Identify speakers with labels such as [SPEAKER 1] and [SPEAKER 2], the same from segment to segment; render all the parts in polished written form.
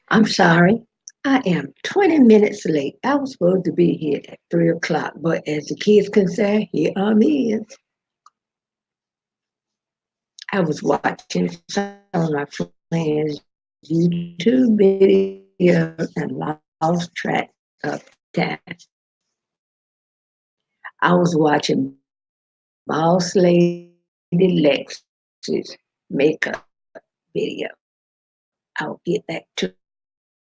[SPEAKER 1] I'm sorry. I am 20 minutes late. I was supposed to be here at 3 o'clock, but as the kids can say, here I'm is. I was watching some of my friends' YouTube videos and lost track of time. I was watching Boss Lady Lexus makeup video. I'll get back to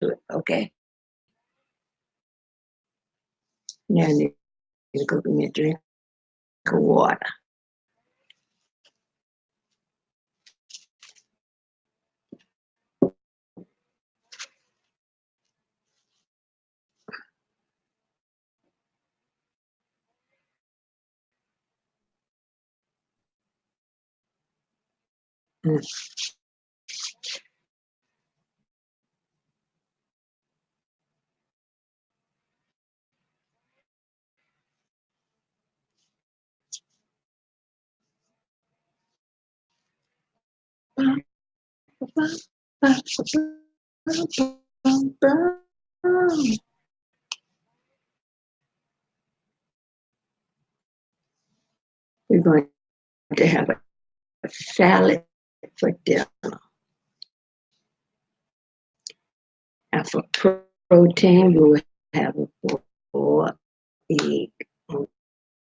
[SPEAKER 1] it, okay? Now I need to go get me a drink of water. Mm. We're going to have a salad for dinner. And for protein, we will have a boiled egg on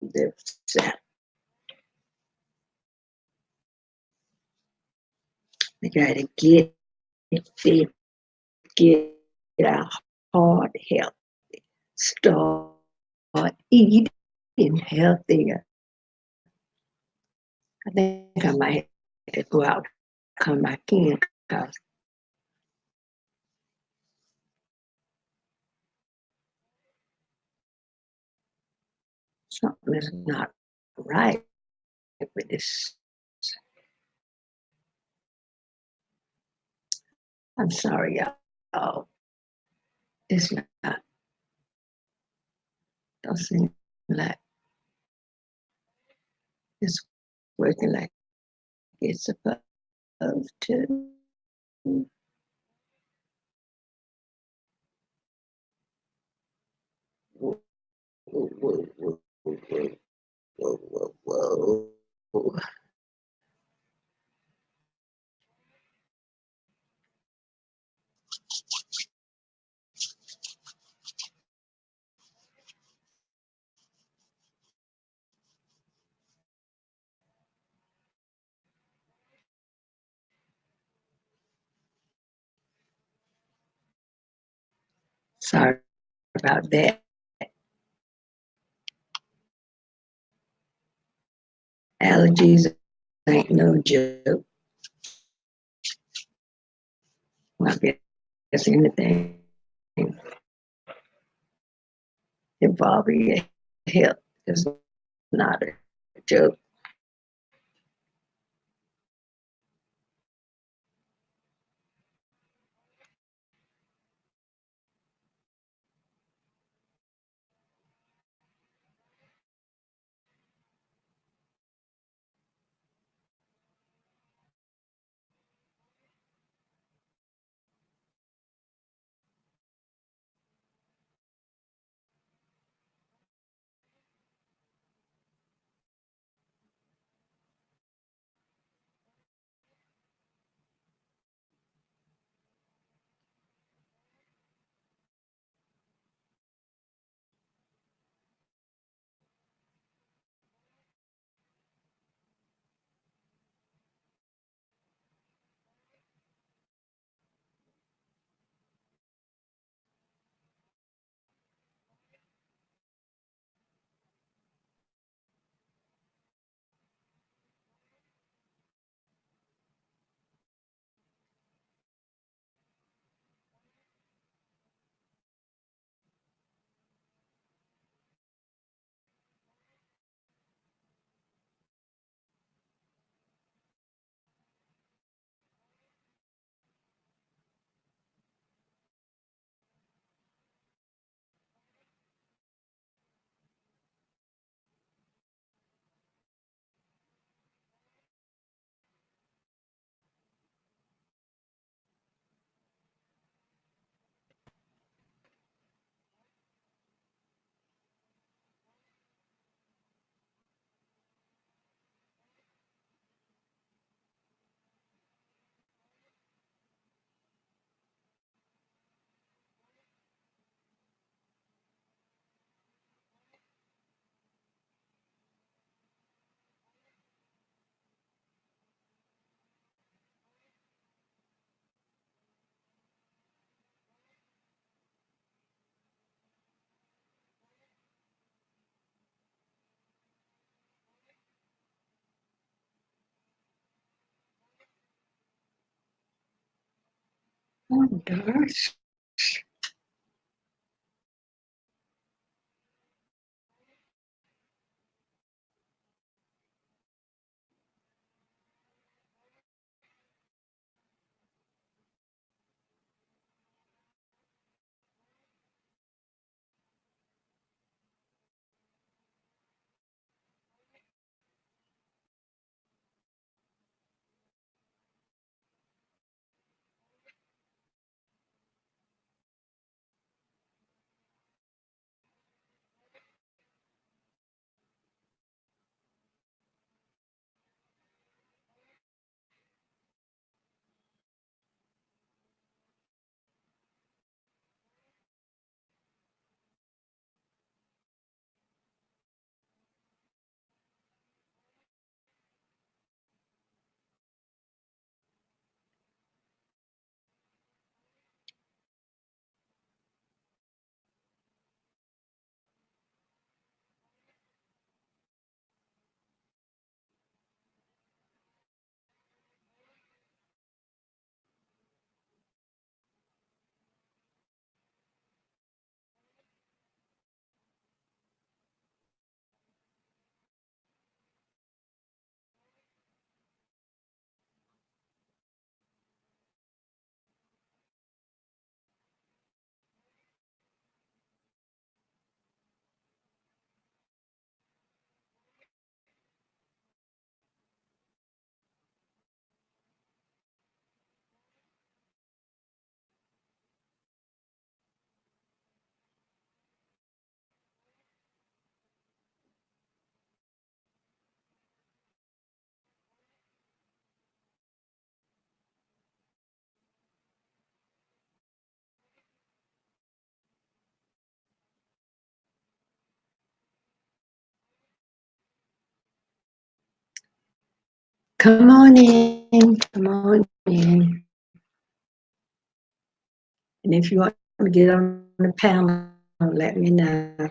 [SPEAKER 1] the salad. We got to get fit, get our heart healthy, start eating healthier. I think I might have to go out, come back in, because something is not right with this. I'm sorry, y'all. It's not, don't seem like it's working like it's supposed to. Whoa, whoa, whoa, whoa, whoa, whoa, whoa. Sorry about that. Allergies ain't no joke. Well, I guess anything involving your health is not a joke. Oh gosh. Come on in. Come on in. And if you want to get on the panel, let me know.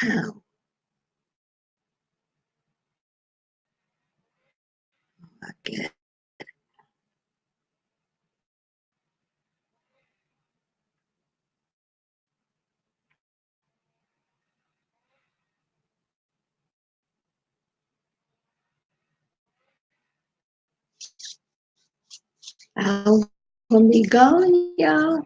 [SPEAKER 1] Ow, I get out when we go, y'all.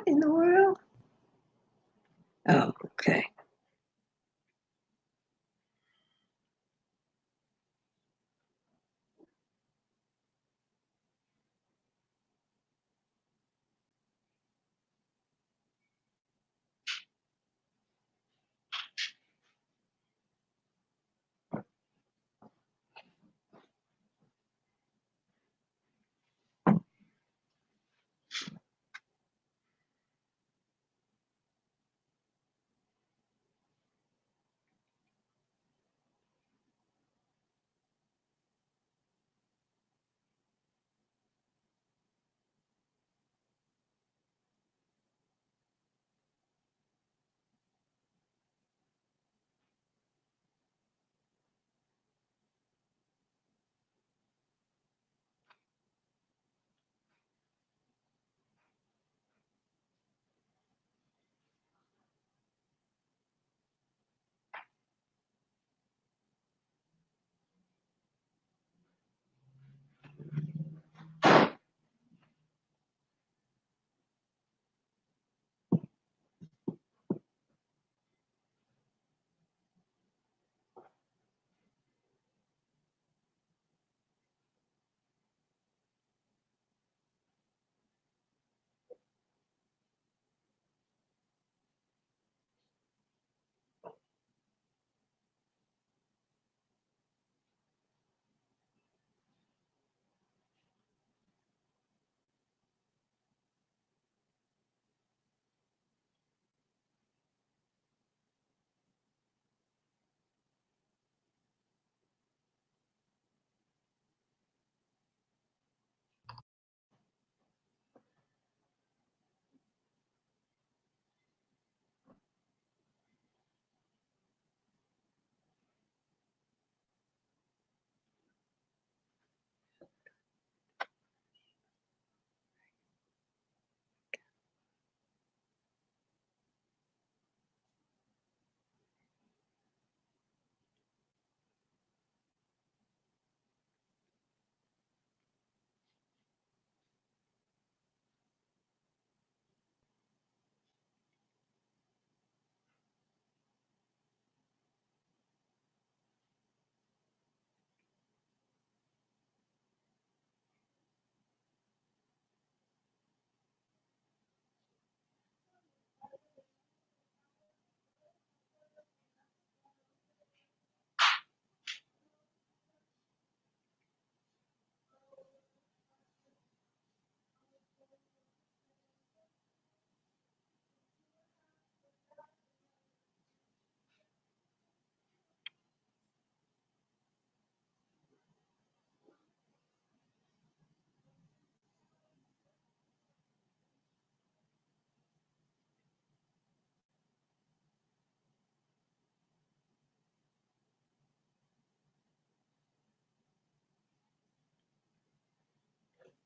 [SPEAKER 1] in the world? Oh, okay.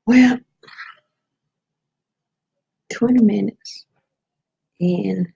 [SPEAKER 1] Well, 20 minutes. And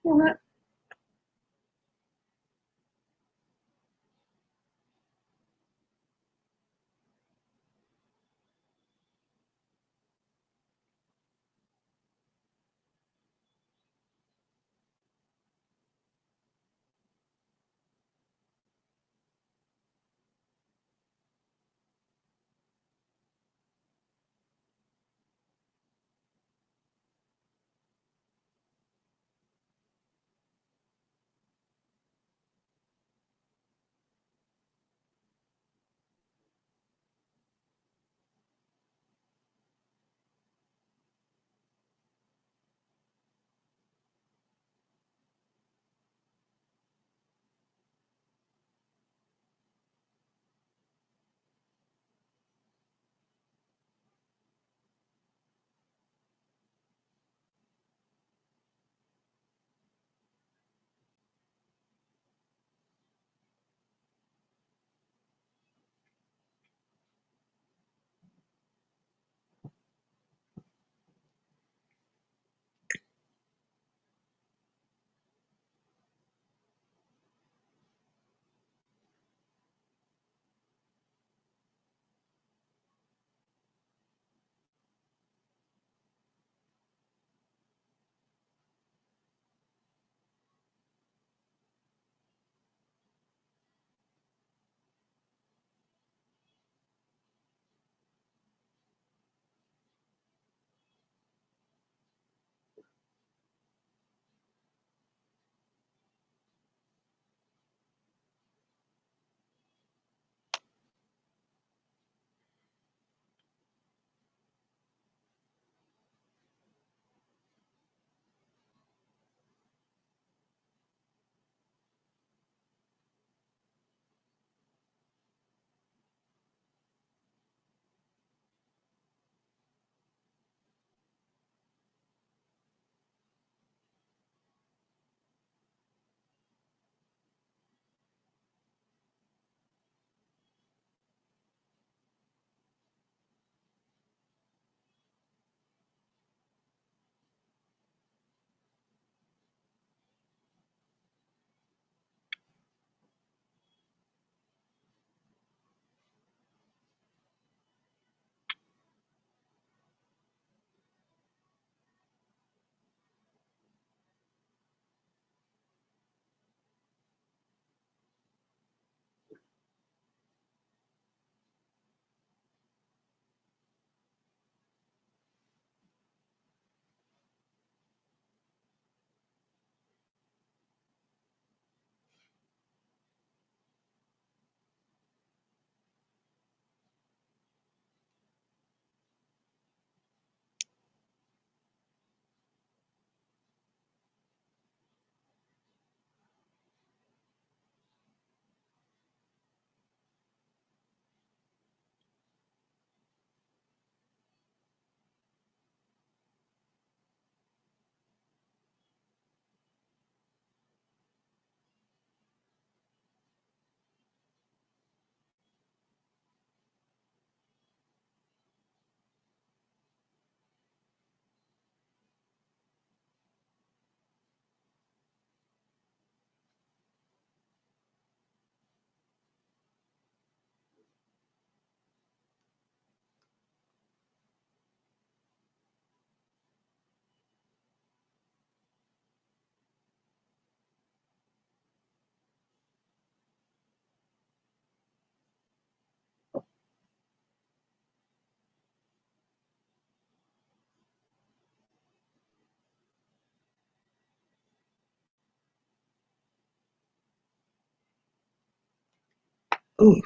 [SPEAKER 1] What? Ooh,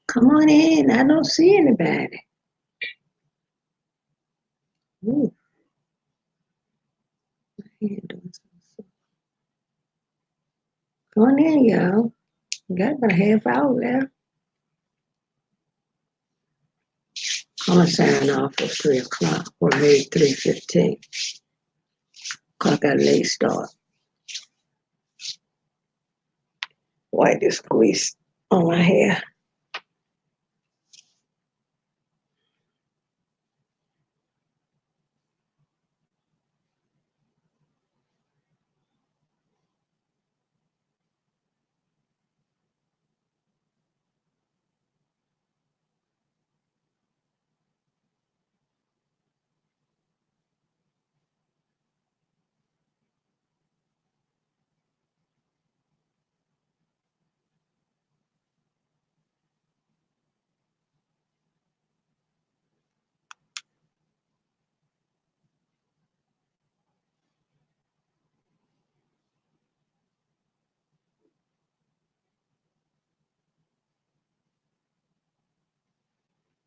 [SPEAKER 1] come on in. I don't see anybody. Ooh, my hand doing something. Come on in, y'all. We got about a half hour left. I'm gonna sign off at 3 o'clock or maybe 3:15. Clock got a late start. Wipe this grease on my hair.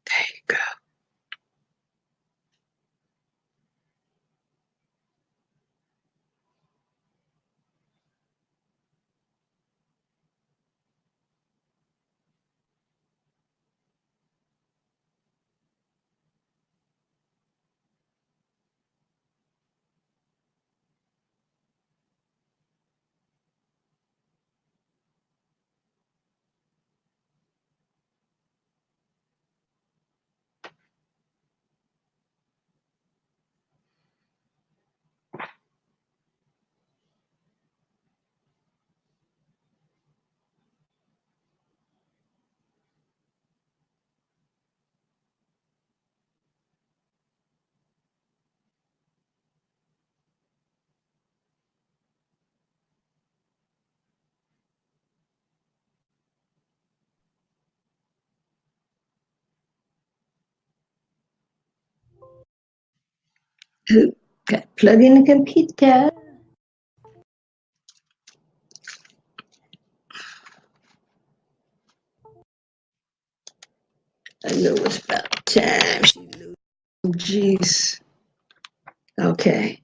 [SPEAKER 1] There you go. Ooh, got to plug in the computer. I know it's about time. Jeez. Okay.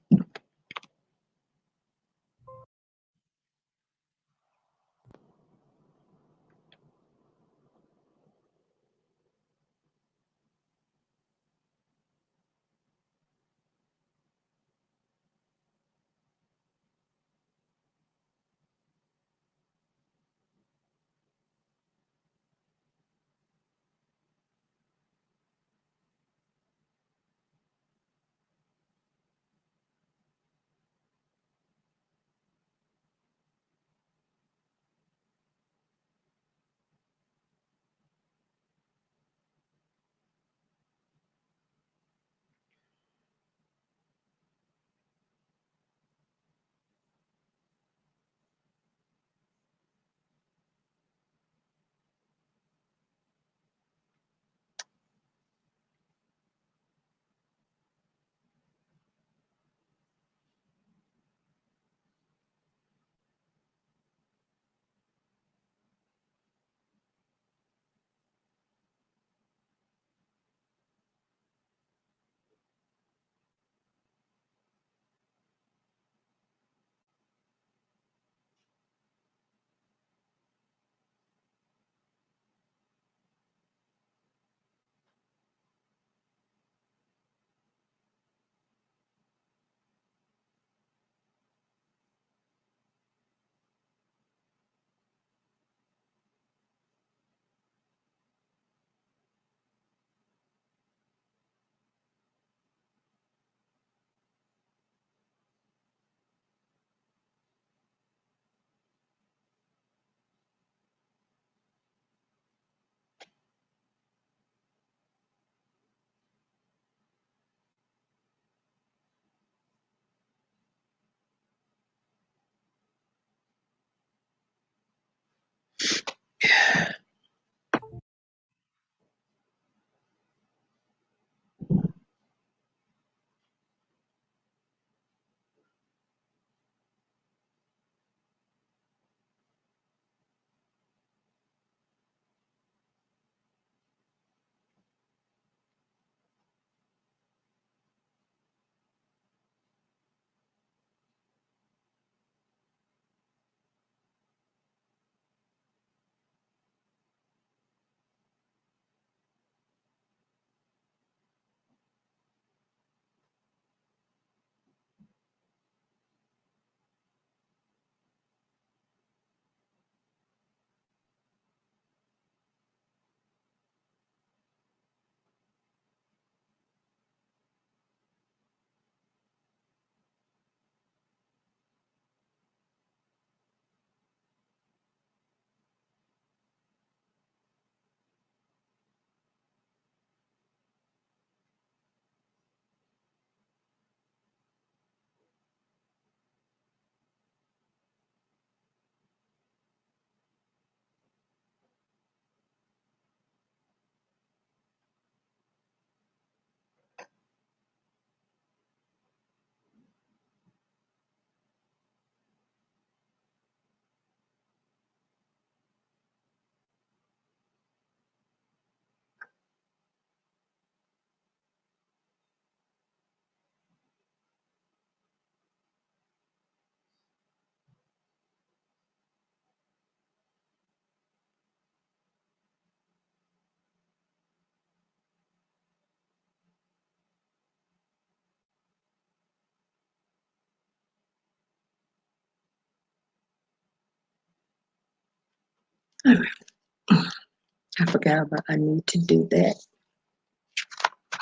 [SPEAKER 1] I forgot about I need to do that.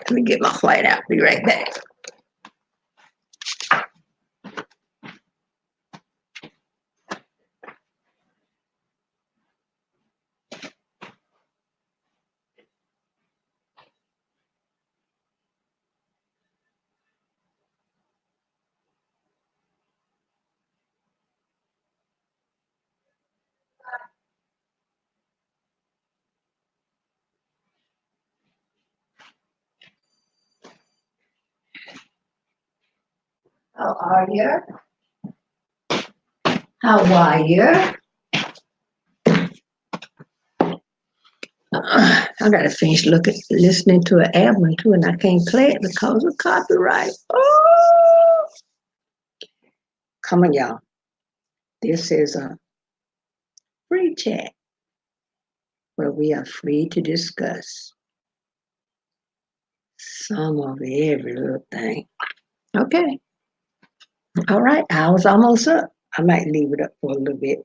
[SPEAKER 1] Let me get my white out. Be right back. How are you? How are you? I gotta finish listening to an album too, and I can't play it because of copyright. Oh, come on, y'all. This is a free chat where we are free to discuss some of every little thing. Okay. All right. I was almost up. I might leave it up for a little bit.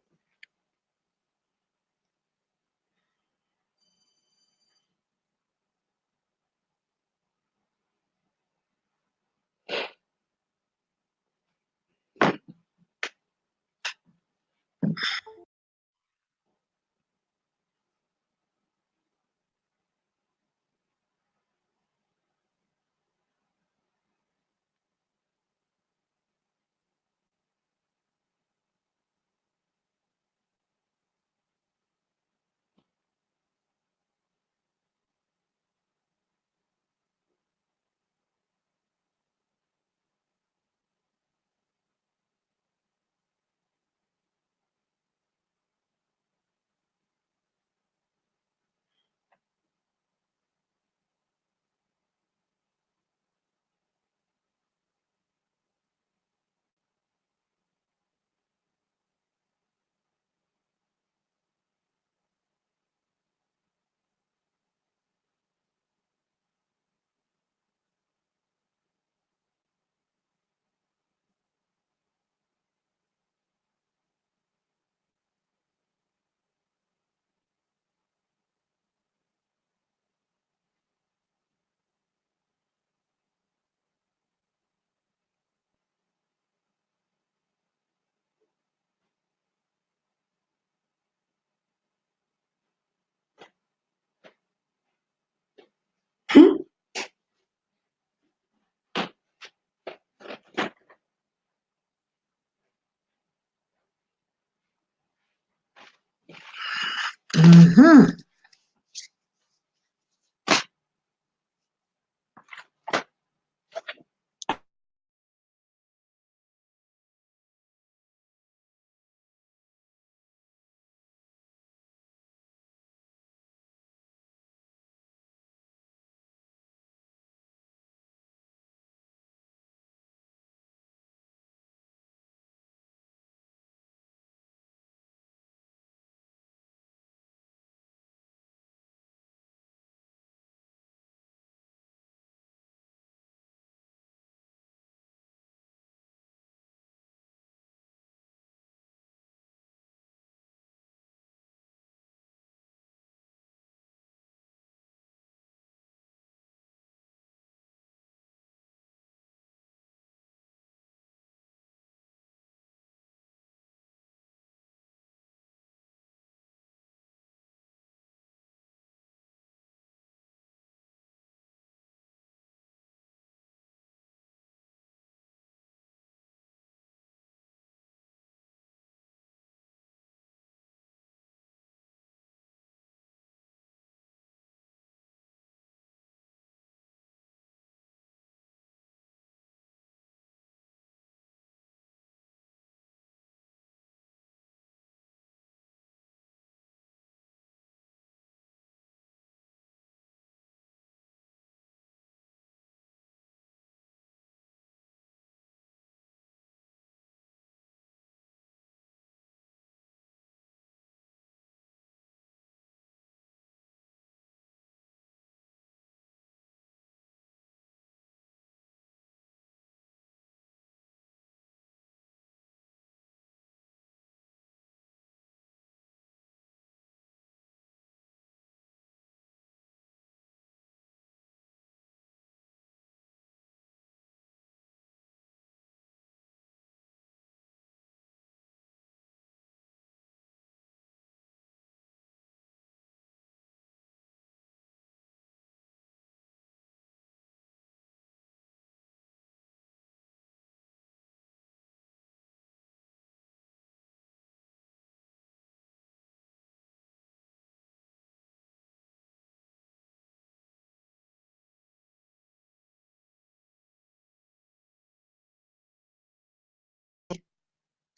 [SPEAKER 1] Mm-hmm.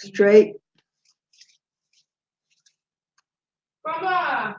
[SPEAKER 1] straight.
[SPEAKER 2] Mama.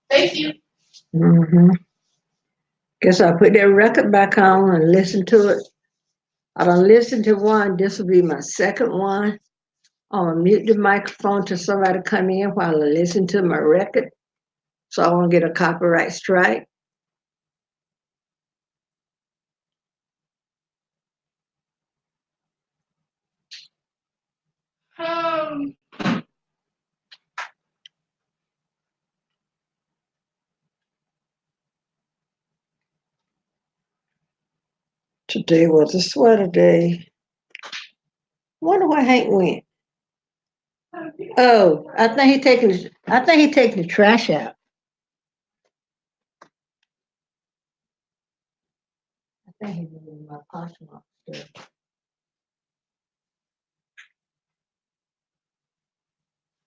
[SPEAKER 2] Thank you.
[SPEAKER 1] Mm-hmm. Guess I'll put that record back on and listen to it. I don't listen to one. This will be my second one. I'm gonna mute the microphone till somebody come in while I listen to my record. So I won't get a copyright strike.
[SPEAKER 2] Um,
[SPEAKER 1] Today was a sweater day. Wonder where Hank went. Oh, I think he taking the trash out. I think he's in my Poshmark store.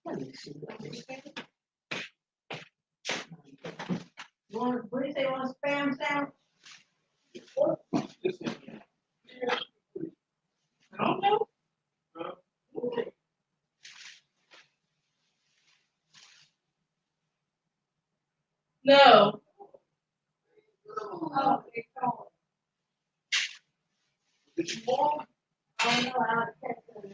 [SPEAKER 1] Let me see what this. What do you say? Want a spam sandwich?
[SPEAKER 2] I don't know. No. Oh, it's cold. Did you want? I don't know. I'll text them.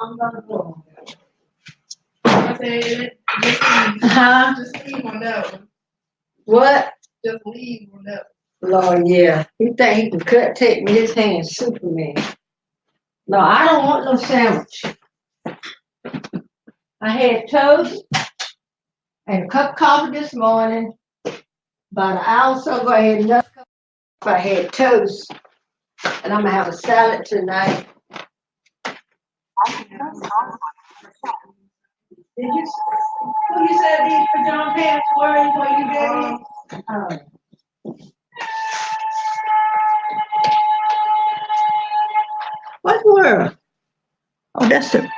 [SPEAKER 1] I'm gonna go.
[SPEAKER 2] I said,
[SPEAKER 1] Huh?
[SPEAKER 2] just leave on that one.
[SPEAKER 1] What?
[SPEAKER 2] Just leave on that
[SPEAKER 1] Lord, yeah. He think he can take me his hand, Superman. No, I don't want no sandwich. I had toast and a cup of coffee this morning. About an hour or so ago, I had enough. I had toast, and I'm gonna have a salad tonight. Did you? Who you said these pajama pants were when you gave me? What were? Oh, that's the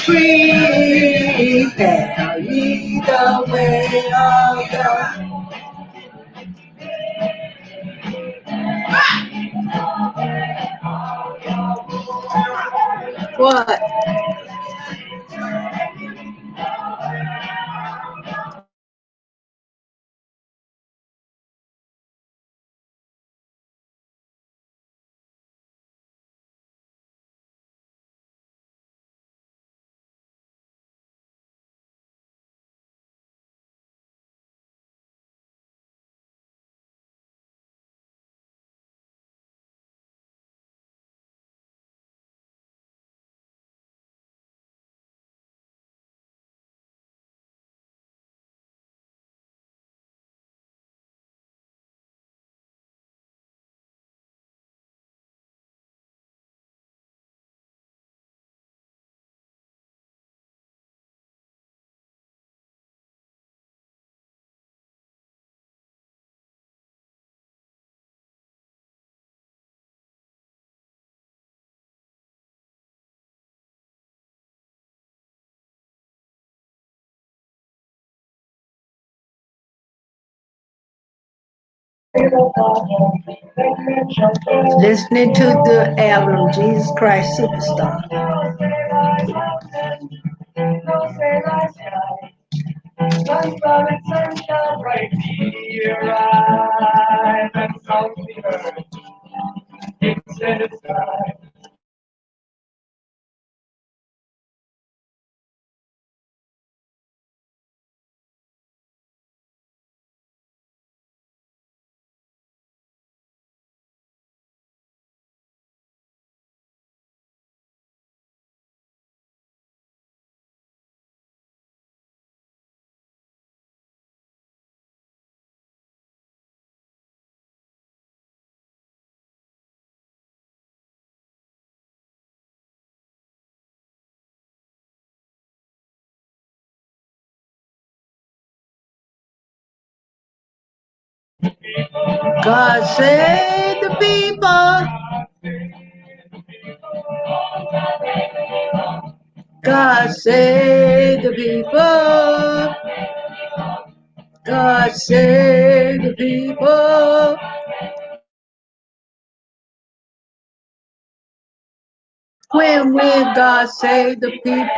[SPEAKER 1] Prepare ye the way of the what? Listening to the album Jesus Christ Superstar. God save the people. God save the people. God save the people. When will God save the people?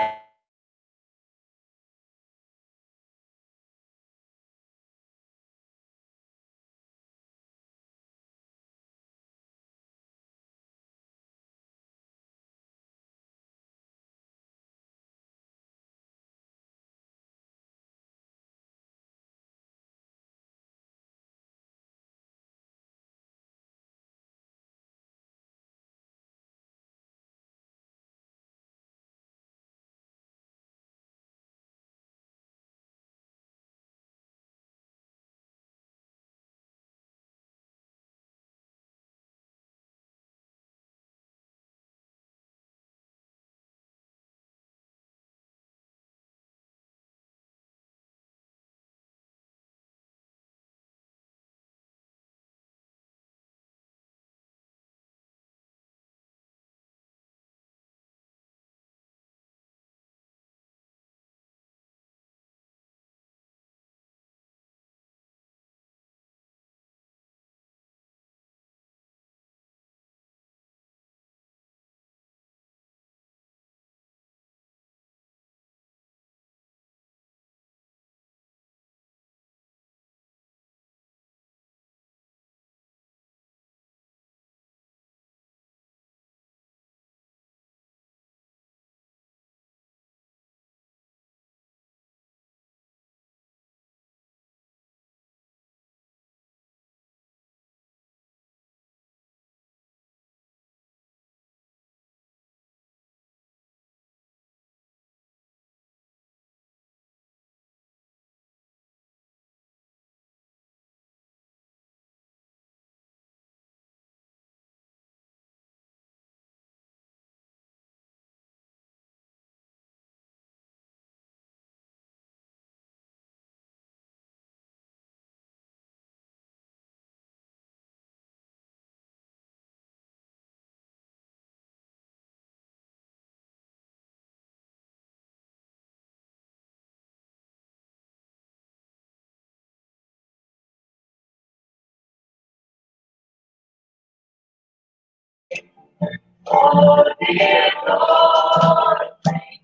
[SPEAKER 2] Oh, dear Lord,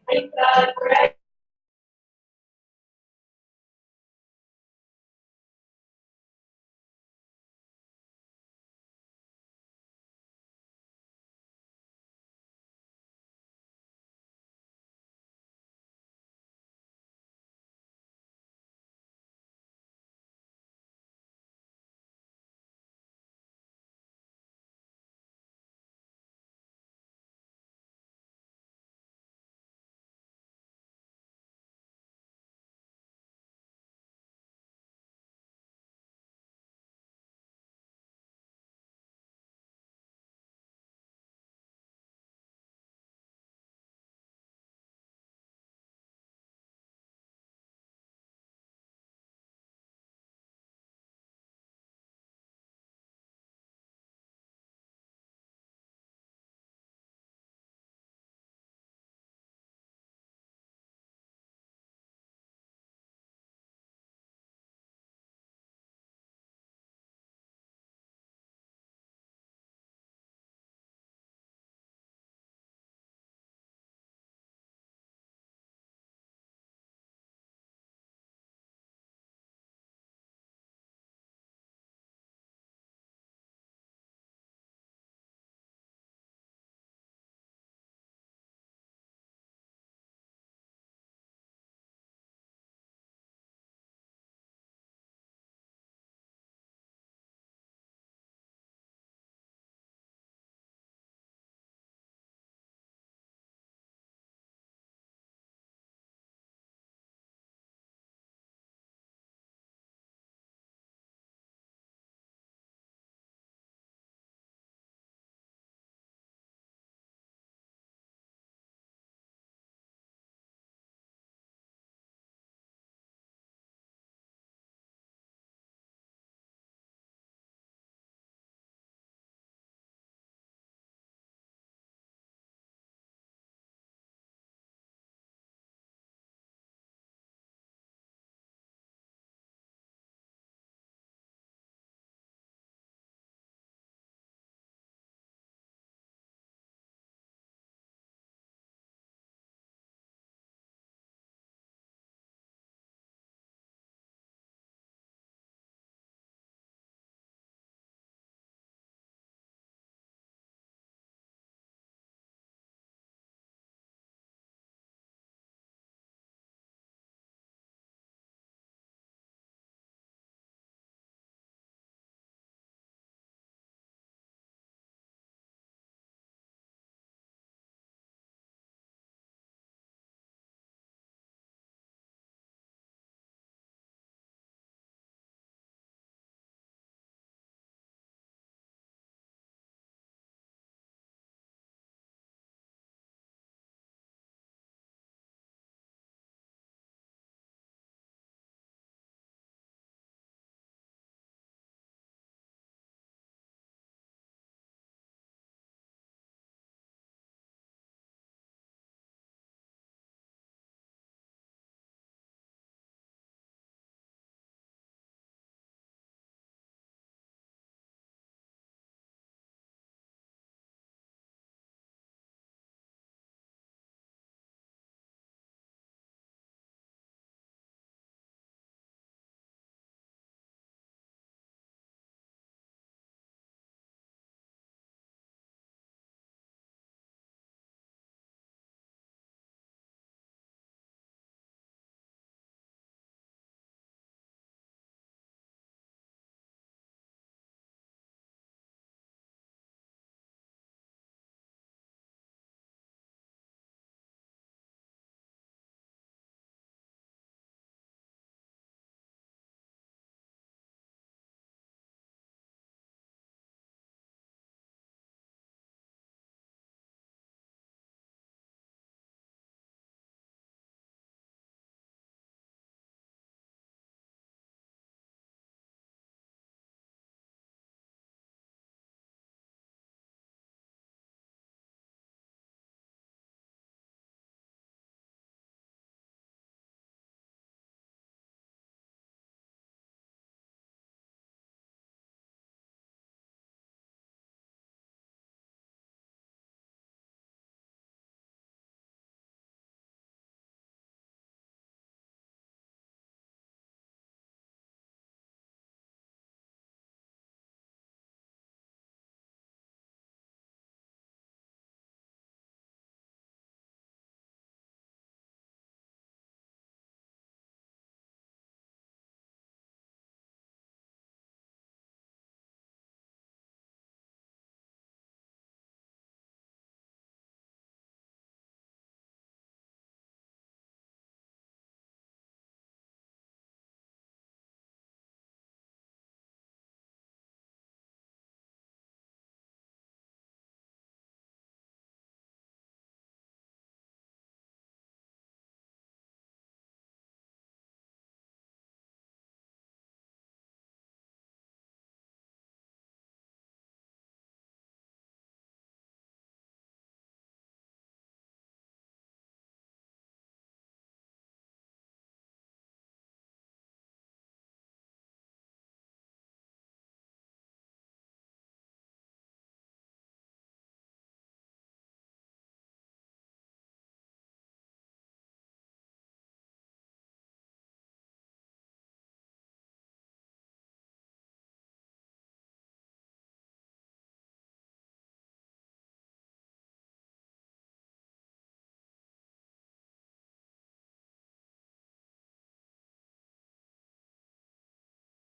[SPEAKER 2] make thy prayer.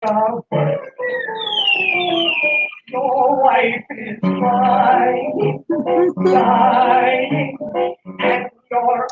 [SPEAKER 2] Your wife is crying, dying, and your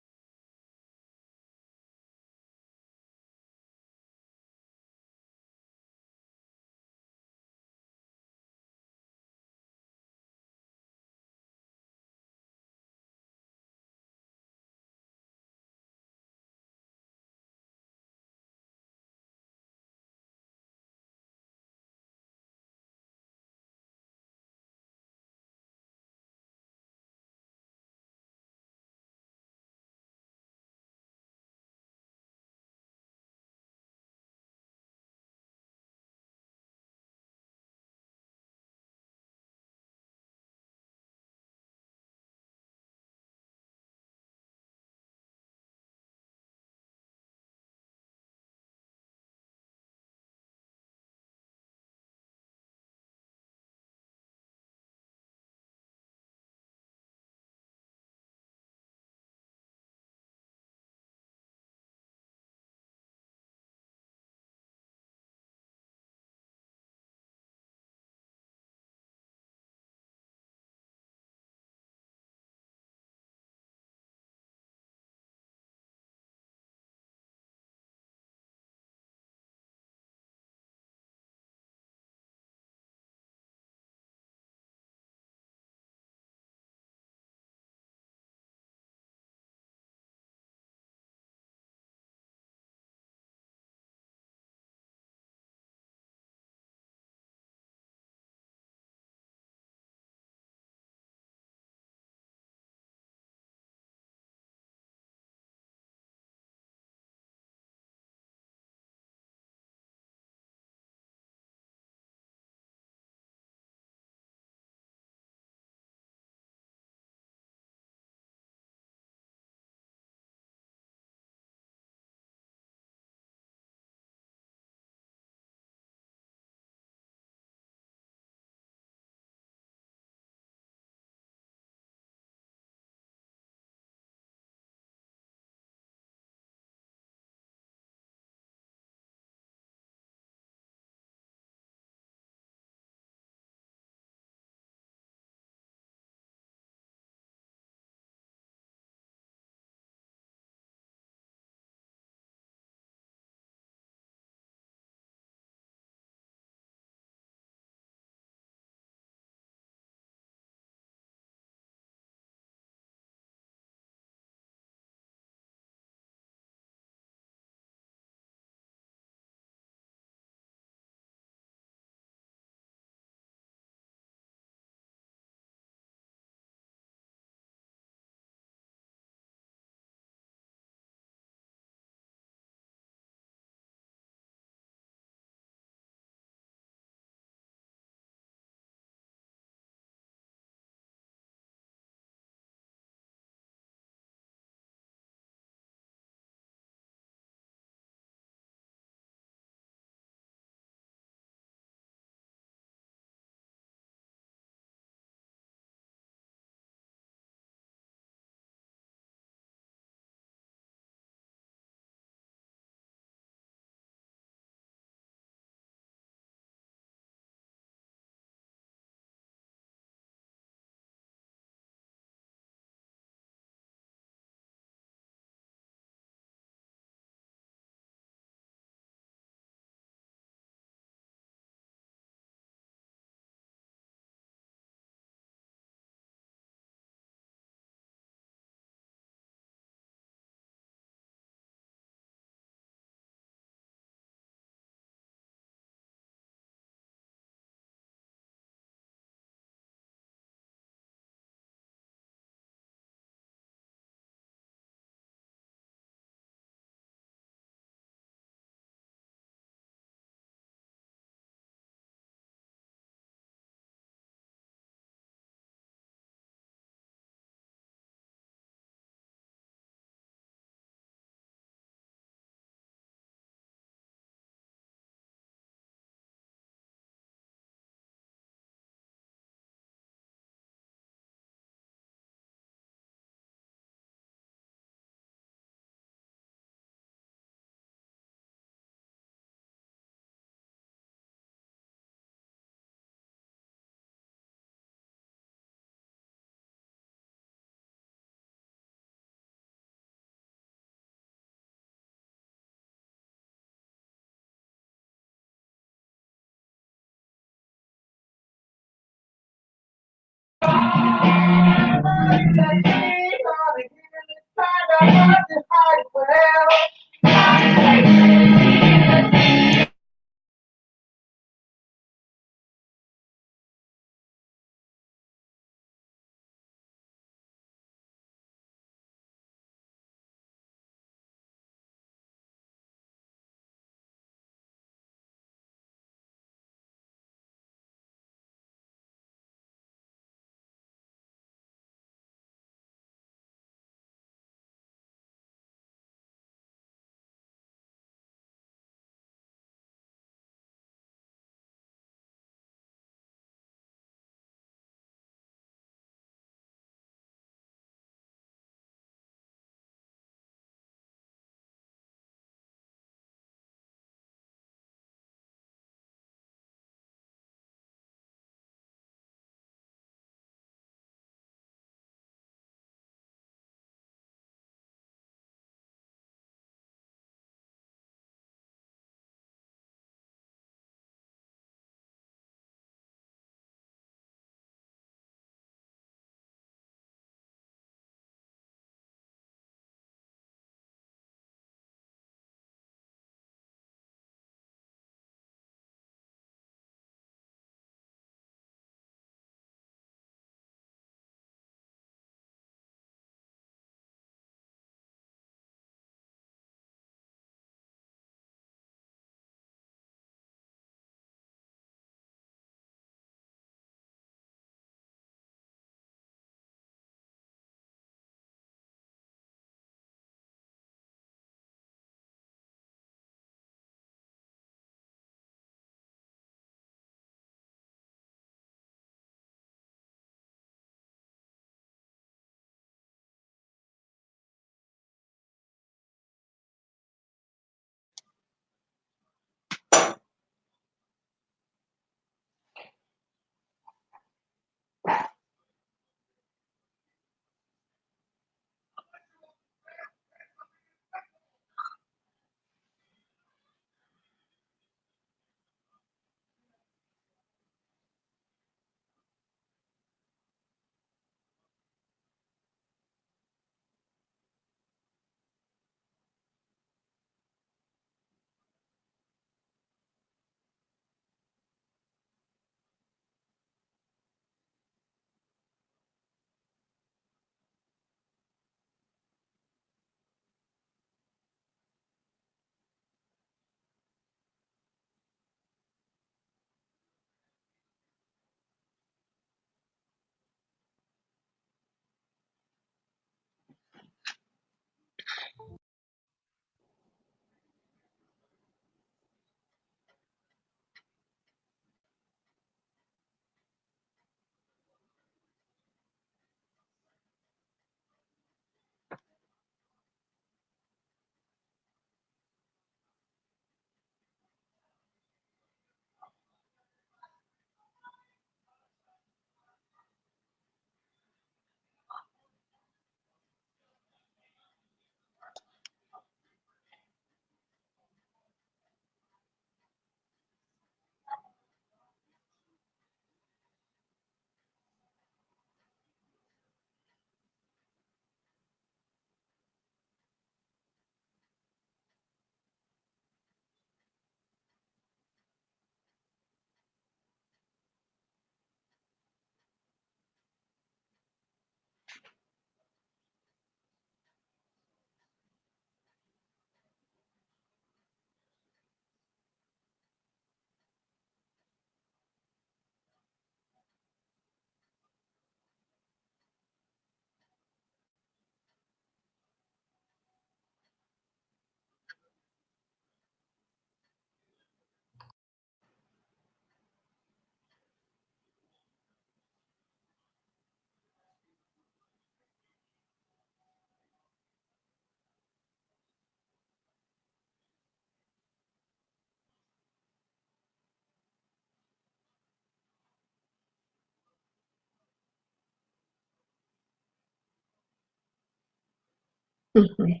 [SPEAKER 1] Mhm.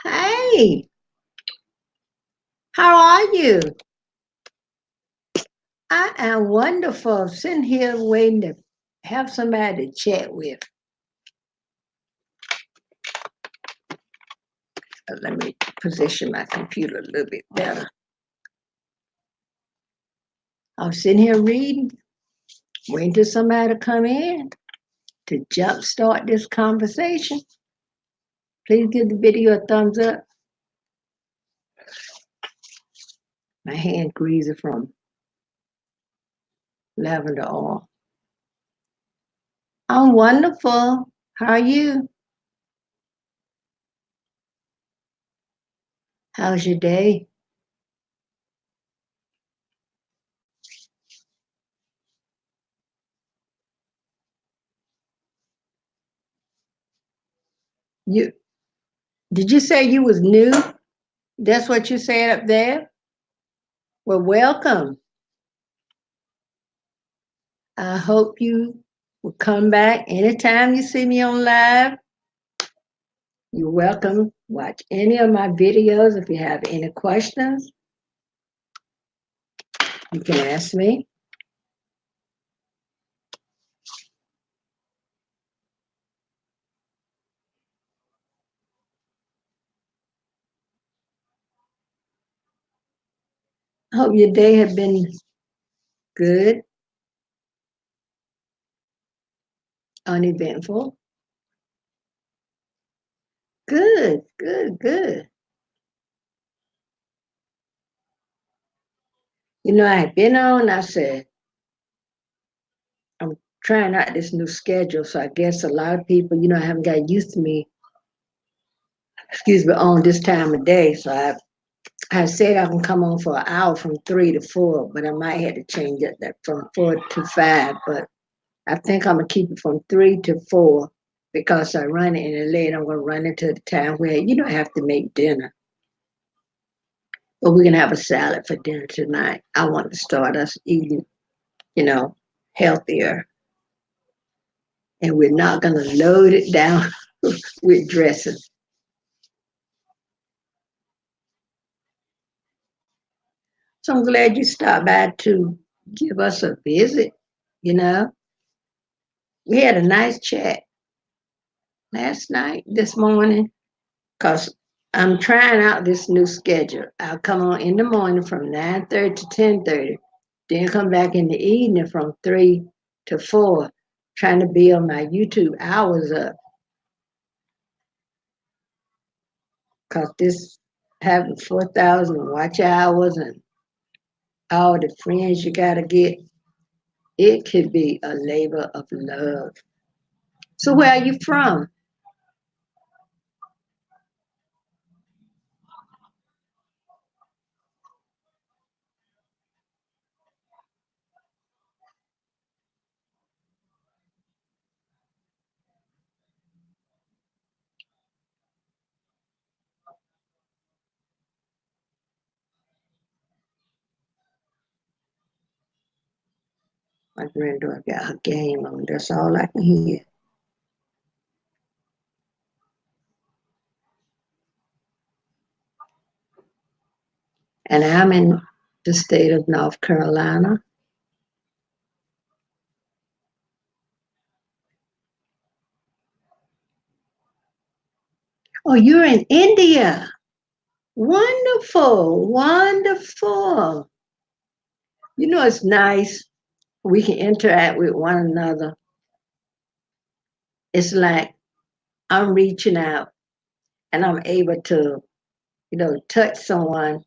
[SPEAKER 1] Hey, how are you? I am wonderful. Sitting here waiting to have somebody to chat with. Let me position my computer a little bit better. I was sitting here reading, waiting for somebody to come in to jumpstart this conversation. Please give the video a thumbs up. My hand greasy from lavender oil. I'm wonderful. How are you? How's your day? You did you say you was new? That's what you said up there? Well, welcome. I hope you will come back anytime you see me on live. You're welcome. Watch any of my videos. If you have any questions, you can ask me. I hope your day has been good, uneventful. Good, good, good. You know, I had been on, I said, I'm trying out this new schedule. So I guess a lot of people, you know, haven't got used to me, excuse me, on this time of day. So I said I can come on for an hour from 3 to 4, but I might have to change it that from 4 to 5. But I think I'm gonna keep it from 3 to 4 because I run it in late. I'm gonna run into the time where you don't have to make dinner. But we're gonna have a salad for dinner tonight. I want to start us eating, you know, healthier. And we're not gonna load it down with dressing. So I'm glad you stopped by to give us a visit, you know. We had a nice chat last night, this morning, because I'm trying out this new schedule. I'll come on in the morning from 9:30 to 10:30, then come back in the evening from 3 to 4, trying to build my YouTube hours up. Because this having 4,000 watch hours and all the friends you got to get, it could be a labor of love. So where are you from? My granddaughter got her game on. That's all I can hear. And I'm in the state of North Carolina. Oh, you're in India. Wonderful, wonderful. You know, it's nice. We can interact with one another. It's like I'm reaching out and I'm able to, you know, touch someone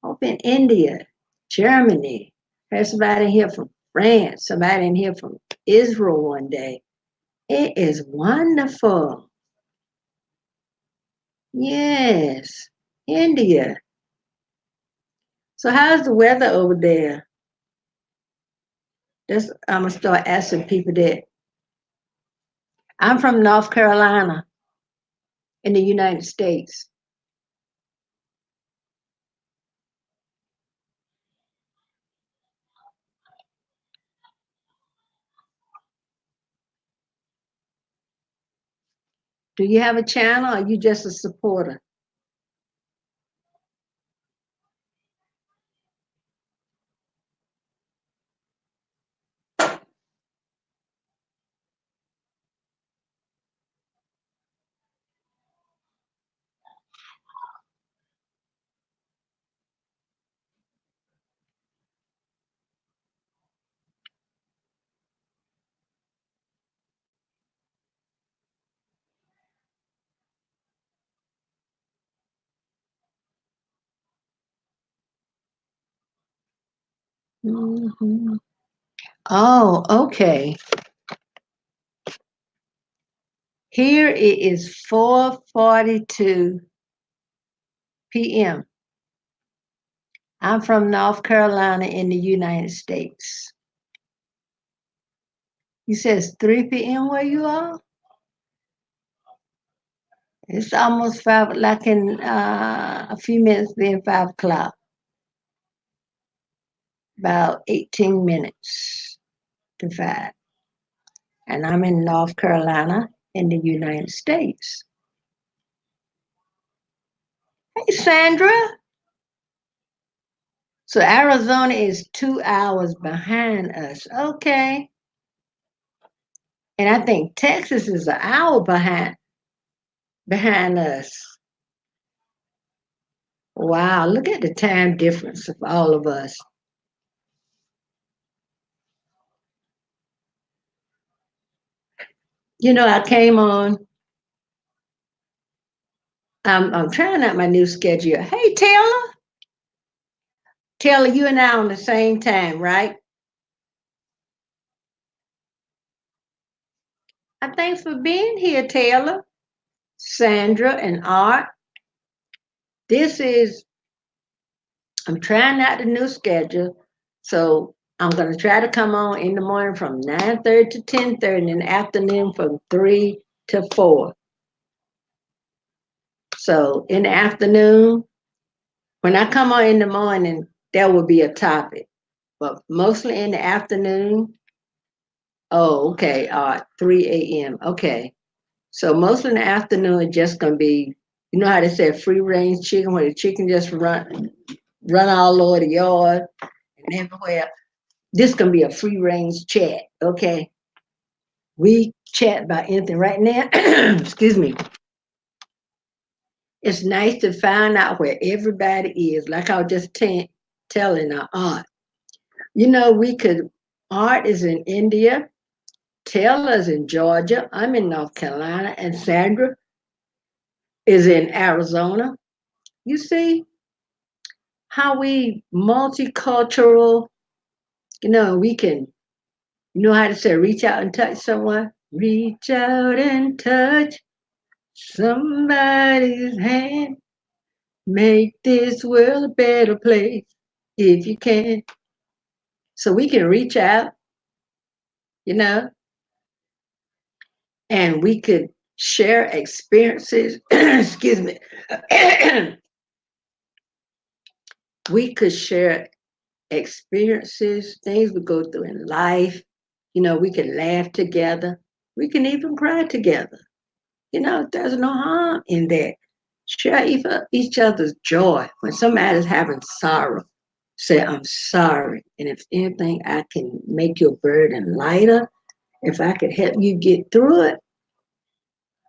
[SPEAKER 1] up in India, Germany. There's somebody in here from France, somebody in here from Israel one day. It is wonderful. Yes, India. So how's the weather over there? I'm gonna start asking people that. I'm from North Carolina in the United States. Do you have a channel or are you just a supporter? Mhm. Oh, okay. Here it is 4:42 p.m. I'm from North Carolina in the United States. You says 3 p.m. where you are? It's almost five, like in a few minutes being 5 o'clock, about 18 minutes to 5. And I'm in North Carolina in the United States. Hey, Sandra. So Arizona is 2 hours behind us. Okay. And I think Texas is an hour behind us. Wow, look at the time difference of all of us. I came on. I'm trying out my new schedule. Hey, Taylor. Taylor, you and I on the same time, right? Thanks for being here, Taylor, Sandra, and Art. This is, I'm trying out the new schedule. So I'm going to try to come on in the morning from 9:30 to 10:30 and in the afternoon from 3 to 4. So in the afternoon, when I come on in the morning, there will be a topic. But mostly in the afternoon, oh, okay, 3 a.m. Okay. So mostly in the afternoon, it's just gonna be, you know how they say free range chicken, where the chicken just run all over the yard and everywhere. This gonna be a free range chat, okay? We chat about anything right now. Excuse me. It's nice to find out where everybody is. Like I was just telling Art. We could. Art is in India. Taylor's in Georgia. I'm in North Carolina, and Sandra is in Arizona. You see how we multicultural. We can. You know how to say reach out and touch someone. Reach out and touch somebody's hand. Make this world a better place if you can. So we can reach out, you know, and we could share experiences. Excuse me. We could share experiences, things we go through in life. We can laugh together. We can even cry together. There's no harm in that. Share each other's joy. When somebody's having sorrow, say, I'm sorry. And if anything, I can make your burden lighter. If I could help you get through it,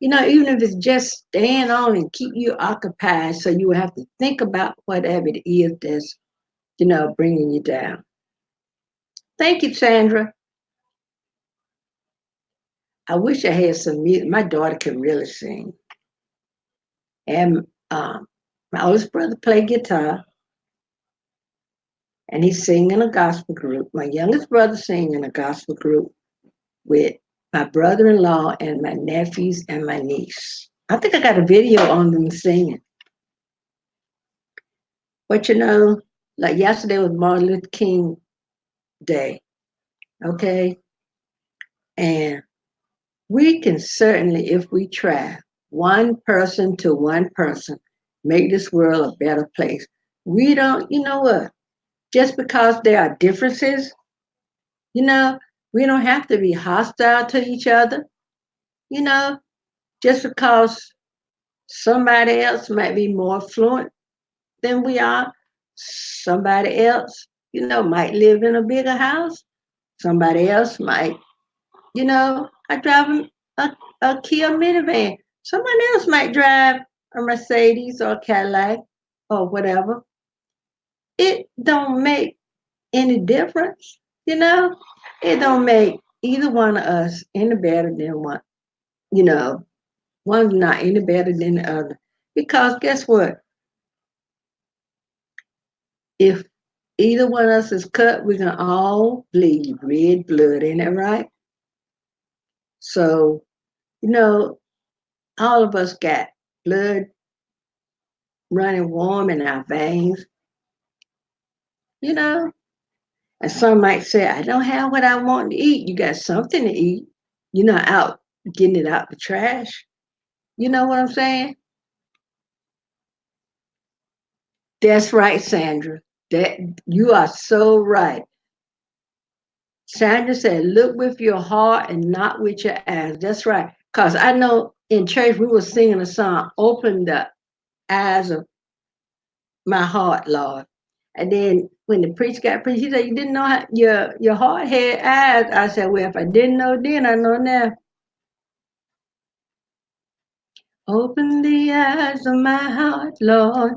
[SPEAKER 1] even if it's just staying on and keep you occupied so you have to think about whatever it is that's, bringing you down. Thank you, Sandra. I wish I had some music. My daughter can really sing. And my oldest brother played guitar, and he's singing in a gospel group. My youngest brother sings in a gospel group with my brother-in-law and my nephews and my niece. I think I got a video on them singing. But like yesterday was Martin Luther King Day, okay? And we can certainly, if we try, one person to one person, make this world a better place. We don't, you know what? Just because there are differences, you know, we don't have to be hostile to each other, you know, just because somebody else might be more fluent than we are. Somebody else, might live in a bigger house. Somebody else might, I drive a Kia minivan. Someone else might drive a Mercedes or a Cadillac or whatever. It don't make any difference, you know. It don't make either one of us any better than one, you know. One's not any better than the other. Because guess what? If either one of us is cut, we can all bleed red blood, ain't that right? So, you know, all of us got blood running warm in our veins, you know. And some might say, I don't have what I want to eat. You got something to eat. You're not out getting it out the trash. You know what I'm saying? That's right, Sandra. That you are so right. Sandra said, look with your heart and not with your eyes. That's right. Because I know in church we were singing a song, Open the Eyes of My Heart, Lord. And then when the priest got preached, he said, you didn't know how your heart had eyes. I said, well, if I didn't know then, I know now. Open the eyes of my heart, Lord.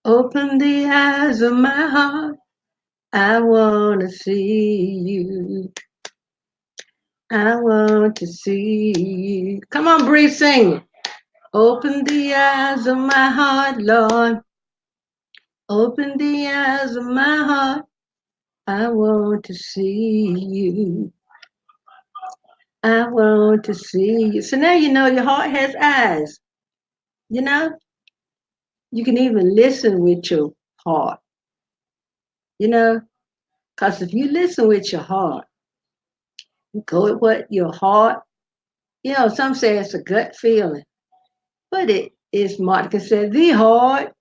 [SPEAKER 1] Open the eyes of my heart. I want to see you. I want to see you. Come on, Bree, sing. Open the eyes of my heart, Lord. Open the eyes of my heart. I want to see you. I want to see you. So now you know your heart has eyes. You know, you can even listen with your heart. You know, because if you listen with your heart, go with what your heart, some say it's a gut feeling, but it is, Monica said, the heart.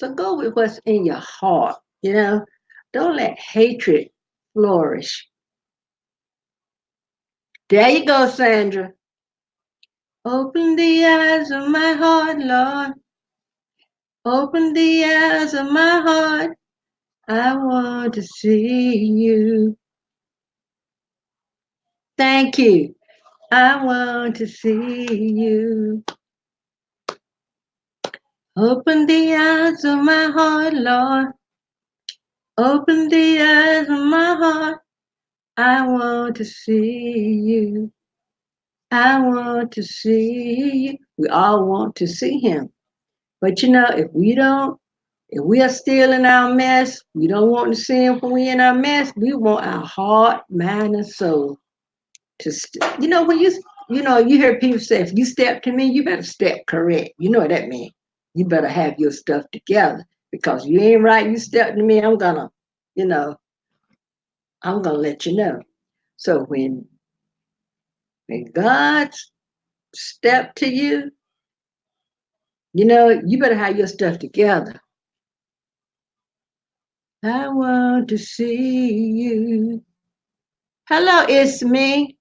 [SPEAKER 1] So go with what's in your heart. Don't let hatred flourish. There you go, Sandra. Open the eyes of my heart, Lord. Open the eyes of my heart. I want to see you. Thank you. I want to see you. Open the eyes of my heart, Lord. Open the eyes of my heart. I want to see you. I want to see you. We all want to see him. But if we are still in our mess, we don't want to see him when we in our mess. We want our heart, mind, and soul to, when you hear people say, if you step to me, you better step correct. You know what that means. You better have your stuff together because you ain't right. You step to me, you know, I'm gonna let you know. So when God step to you, you better have your stuff together. I want to see you. Hello, it's me.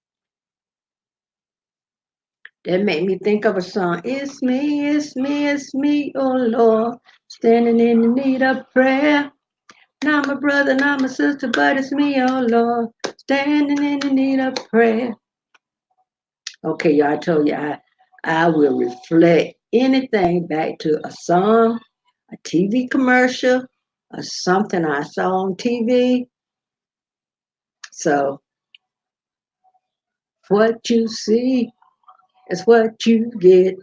[SPEAKER 1] That made me think of a song. It's me, it's me, it's me, oh Lord, standing in the need of prayer. Not my brother, not my sister, but it's me, oh Lord, standing in the need of prayer. Okay, y'all, I told you I will reflect anything back to a song, a TV commercial, or something I saw on TV. So what you see is what you get.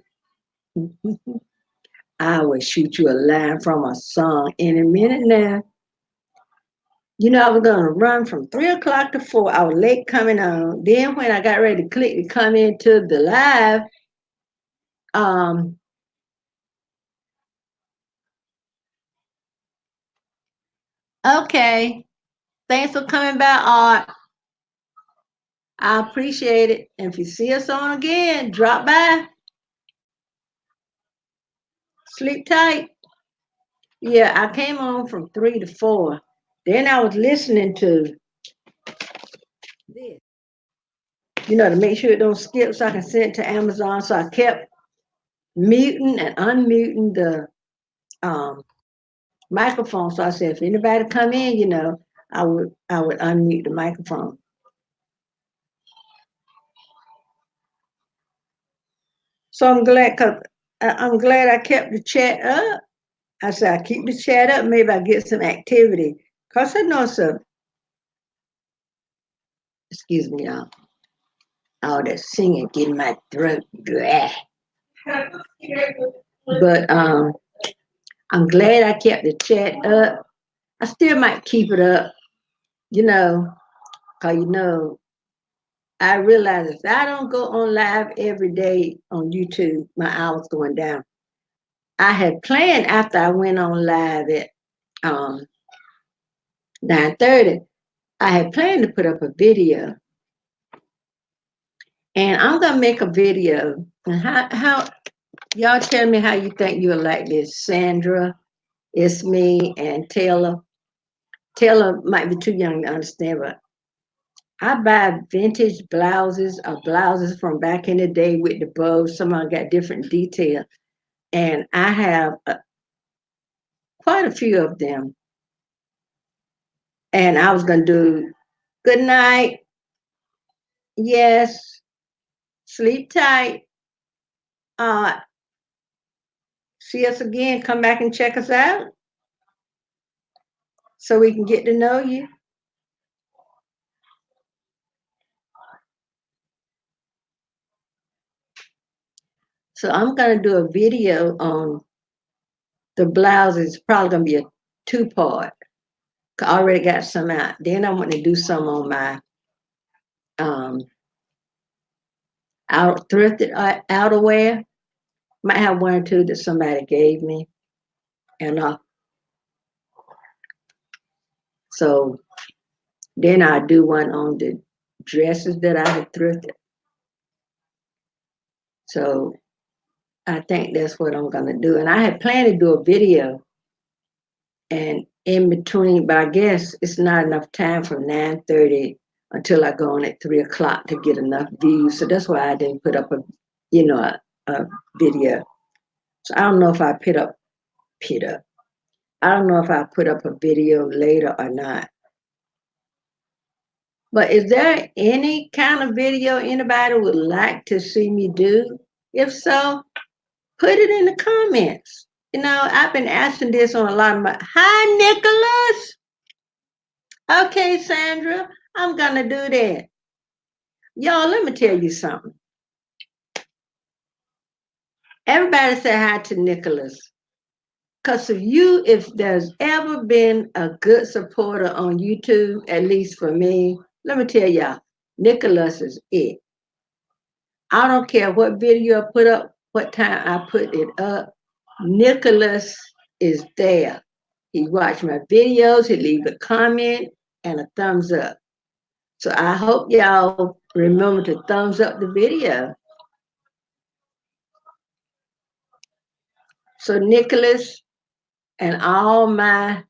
[SPEAKER 1] I will shoot you a line from a song in a minute now. I was gonna run from 3 o'clock to 4. I was late coming on. Then when I got ready to click to come into the live, um, okay. Thanks for coming by, Art. I appreciate it. And if you see us on again, drop by. Sleep tight. Yeah, I came on from 3 to 4. Then I was listening to this, to make sure it don't skip so I can send it to Amazon. So I kept muting and unmuting the microphone. So I said, if anybody come in, I would unmute the microphone. So I'm glad I kept the chat up. I said I keep the chat up, maybe I get some activity. Cause I know some. Excuse me, y'all. All that singing getting my throat dry. But I'm glad I kept the chat up. I still might keep it up, you know, because, I realize if I don't go on live every day on YouTube, my hours going down. I had planned after I went on live at um, 9:30, I had planned to put up a video. And I'm going to make a video. And how y'all tell me how you think you'll like this. Sandra, it's me, and Taylor. Taylor might be too young to understand, but I buy vintage blouses or blouses from back in the day with the bows. Some of them got different detail. And I have quite a few of them. And I was going to do good night. Yes. Sleep tight. Uh, See us again. Come back and check us out so we can get to know you. So I'm going to do a video on the blouses. Probably going to be a two-part. I already got some out. Then I want to do some on my um, thrifted outerwear. Might have one or two that somebody gave me. And so then I'll do one on the dresses that I had thrifted. So I think that's what I'm going to do. And I had planned to do a video. And in between, but I guess it's not enough time from 9:30 until I go on at 3 o'clock to get enough views. So that's why I didn't put up a video. So I don't know if I put up. I don't know if I put up a video later or not. But is there any kind of video anybody would like to see me do? If so, put it in the comments. I've been asking this on a lot of my. Hi, Nicholas. Okay, Sandra, I'm gonna do that. Y'all, let me tell you something. Everybody say hi to Nicholas. Because if there's ever been a good supporter on YouTube, at least for me, let me tell y'all, Nicholas is it. I don't care what video I put up, what time I put it up, Nicholas is there. He watch my videos, he leave a comment and a thumbs up. So I hope y'all remember to thumbs up the video. So Nicholas and all my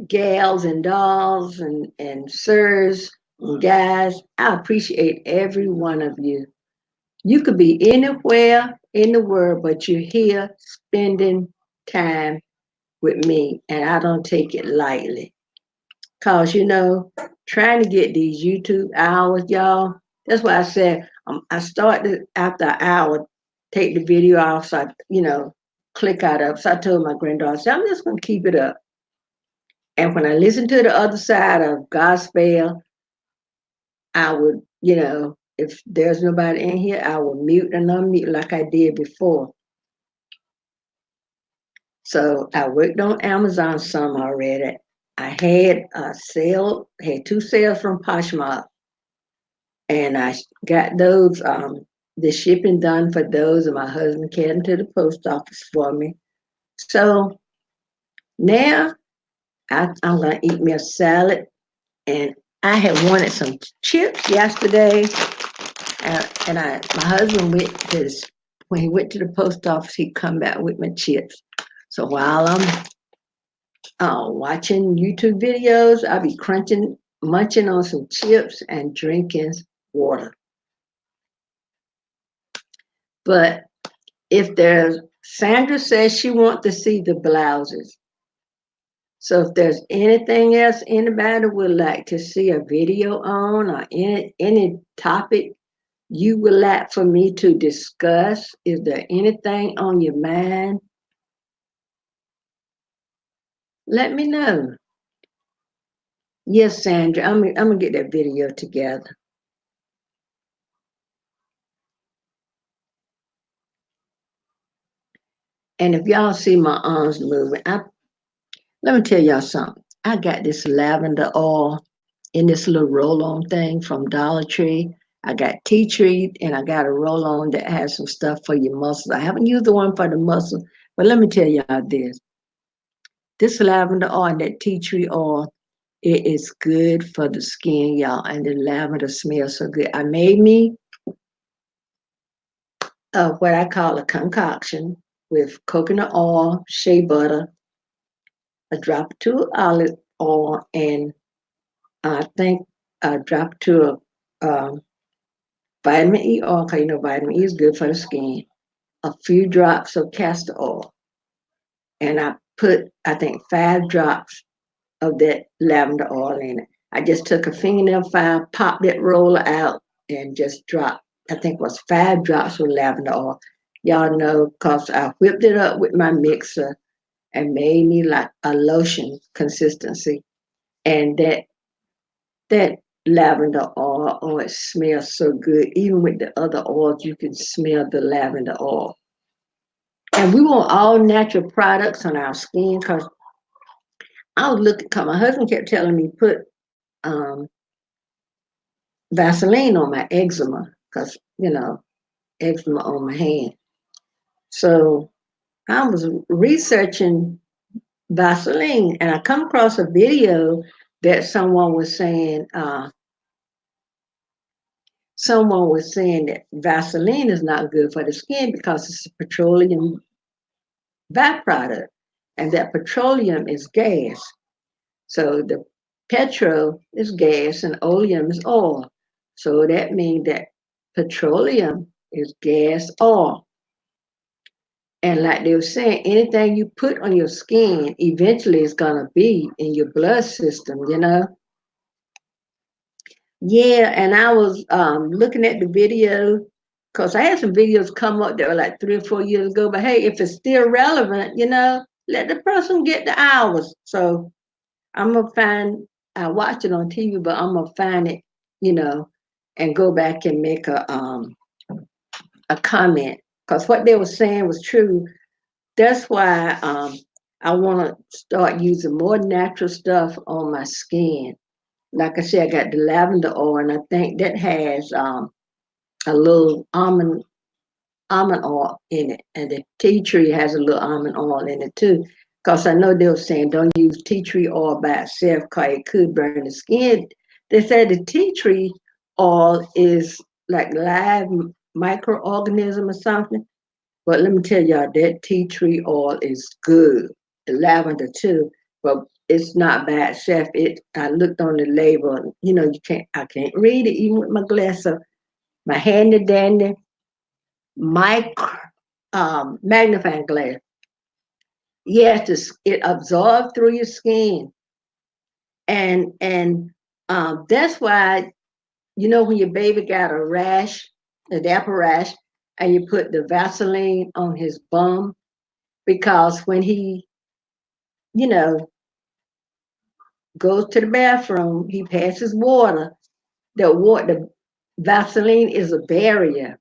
[SPEAKER 1] gals and dolls and sirs and guys, I appreciate every one of you. You could be anywhere in the world, but you're here spending time with me, and I don't take it lightly. Cause trying to get these YouTube hours, y'all. That's why I said I started after an hour, take the video off, so click out of. So I told my granddaughter, I said, I'm just gonna keep it up. And when I listen to the other side of gospel, I would, if there's nobody in here, I will mute and unmute like I did before. So I worked on Amazon some already. I had had 2 sales from Poshmark, and I got those the shipping done for those, and my husband carried them to the post office for me. So now I'm gonna eat me a salad, and I had wanted some chips yesterday, and my husband when he went to the post office, he'd come back with my chips. So while I'm watching YouTube videos, I'll be munching on some chips and drinking water. But Sandra says she wants to see the blouses. So if there's anything else anybody would like to see a video on, or any topic you would like for me to discuss, is there anything on your mind? Let me know. Yes, Sandra, I'm gonna get that video together. And if y'all see my arms moving, let me tell y'all something. I got this lavender oil in this little roll-on thing from Dollar Tree. I got tea tree and I got a roll-on that has some stuff for your muscles. I haven't used the one for the muscles, but let me tell y'all this. This lavender oil and that tea tree oil, it is good for the skin, y'all, and the lavender smells so good. I made me what I call a concoction with coconut oil, shea butter, a drop to olive oil, and I think a drop to vitamin E oil, because you know vitamin E is good for the skin. A few drops of castor oil, and I put I think 5 drops of that lavender oil in it. I just took a fingernail file, popped that roller out, and just dropped. I think it was 5 drops of lavender oil. Y'all know, cause I whipped it up with my mixer and made me like a lotion consistency. And that lavender oil, oh, it smells so good. Even with the other oils, you can smell the lavender oil. And we want all natural products on our skin because I was looking, cause my husband kept telling me put um, Vaseline on my eczema because, eczema on my hand. So I was researching Vaseline and I come across a video that someone was saying that Vaseline is not good for the skin because it's a petroleum byproduct and that petroleum is gas. So the petrol is gas and oleum is oil. So that means that petroleum is gas oil. And like they were saying, anything you put on your skin eventually is going to be in your blood system. Yeah, and I was looking at the video because I had some videos come up that were like 3 or 4 years ago. But hey, if it's still relevant, let the person get the hours. So I'm gonna find. I watched it on TV, but I'm gonna find it, you know, and go back and make a comment because what they were saying was true. That's why I want to start using more natural stuff on my skin. Like I said, I got the lavender oil, and I think that has a little almond oil in it, and the tea tree has a little almond oil in it too. Because I know they were saying don't use tea tree oil by itself because it could burn the skin. They said the tea tree oil is like live microorganism or something. But let me tell y'all that tea tree oil is good. The lavender too, but it's not by itself. I looked on the label. I can't read it even with my glasses. So my handy dandy micro magnifying glass. Yes, it absorbs through your skin, and that's why when your baby got a rash, a dapper rash, and you put the Vaseline on his bum because when he you know goes to the bathroom, he passes water. The Vaseline is a barrier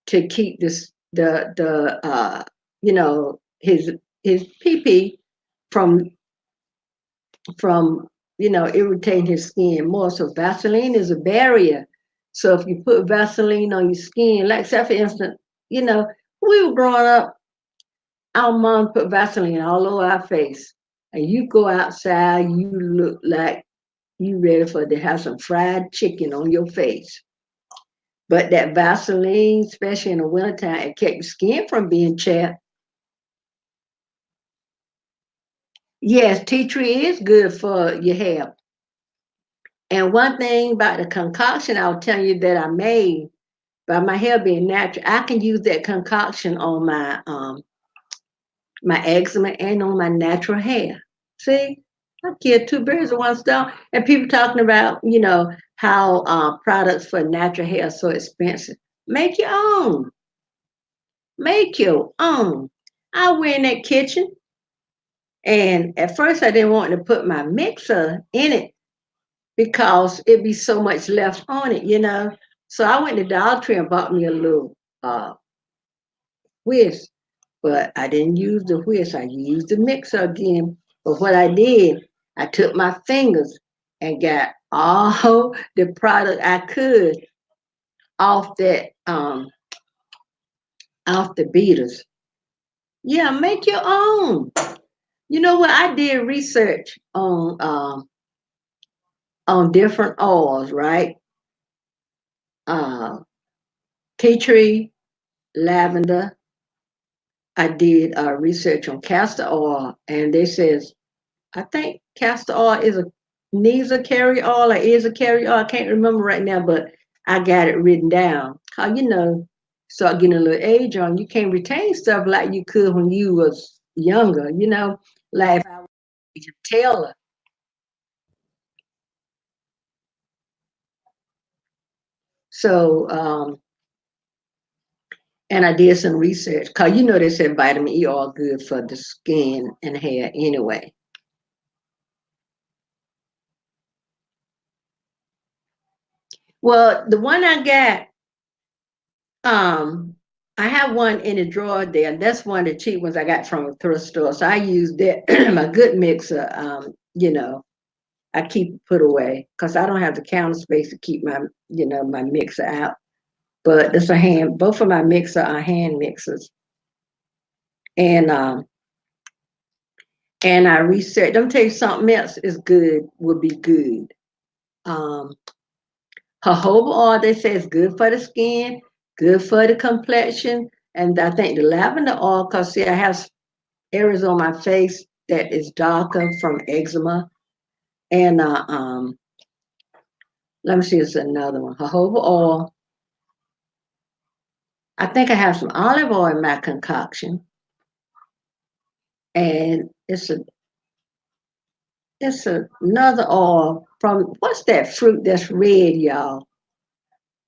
[SPEAKER 1] to keep this his pee pee from irritating his skin more. So Vaseline is a barrier. So if you put Vaseline on your skin, like say for instance, we were growing up, our mom put Vaseline all over our face. And you go outside, you look like you ready for to have some fried chicken on your face. But that Vaseline, especially in the wintertime, it kept your skin from being chapped. Yes, tea tree is good for your hair. And one thing about the concoction I'll tell you that I made by my hair being natural, I can use that concoction on my eczema and on my natural hair. See, I killed two birds with one stone. And people talking about, how products for natural hair are so expensive. Make your own. Make your own. I went in that kitchen, and at first I didn't want to put my mixer in it because it'd be so much left on it. So I went to Dollar Tree and bought me a little whisk. but I didn't use the whisk. I used the mixer again. But what I did, I took my fingers and got all the product I could off that off the beaters. Yeah, make your own. You know what? I did research on different oils, right? Uh, tea tree, lavender. I did research on castor oil, and they says I think castor oil is a needs a carry oil or is a carry oil. I can't remember right now, but I got it written down. How start getting a little age on, you can't retain stuff like you could when you was younger. Like if I was a Taylor. So and I did some research because they said vitamin E all good for the skin and hair anyway. Well, the one I got, um, I have one in the drawer there. That's one of the cheap ones I got from a thrift store. So I use that my good mixer. I keep it put away because I don't have the counter space to keep my mixer out. But it's a hand. Both of my mixer are hand mixers, and I researched. Let me tell you something else is good. Would be good. Um, Jojoba oil, they say is good for the skin, good for the complexion, and I think the lavender oil, cause see, I have areas on my face that is darker from eczema, and let me see, it's another one, jojoba oil. I think I have some olive oil in my concoction, and it's another oil from what's that fruit that's red, y'all?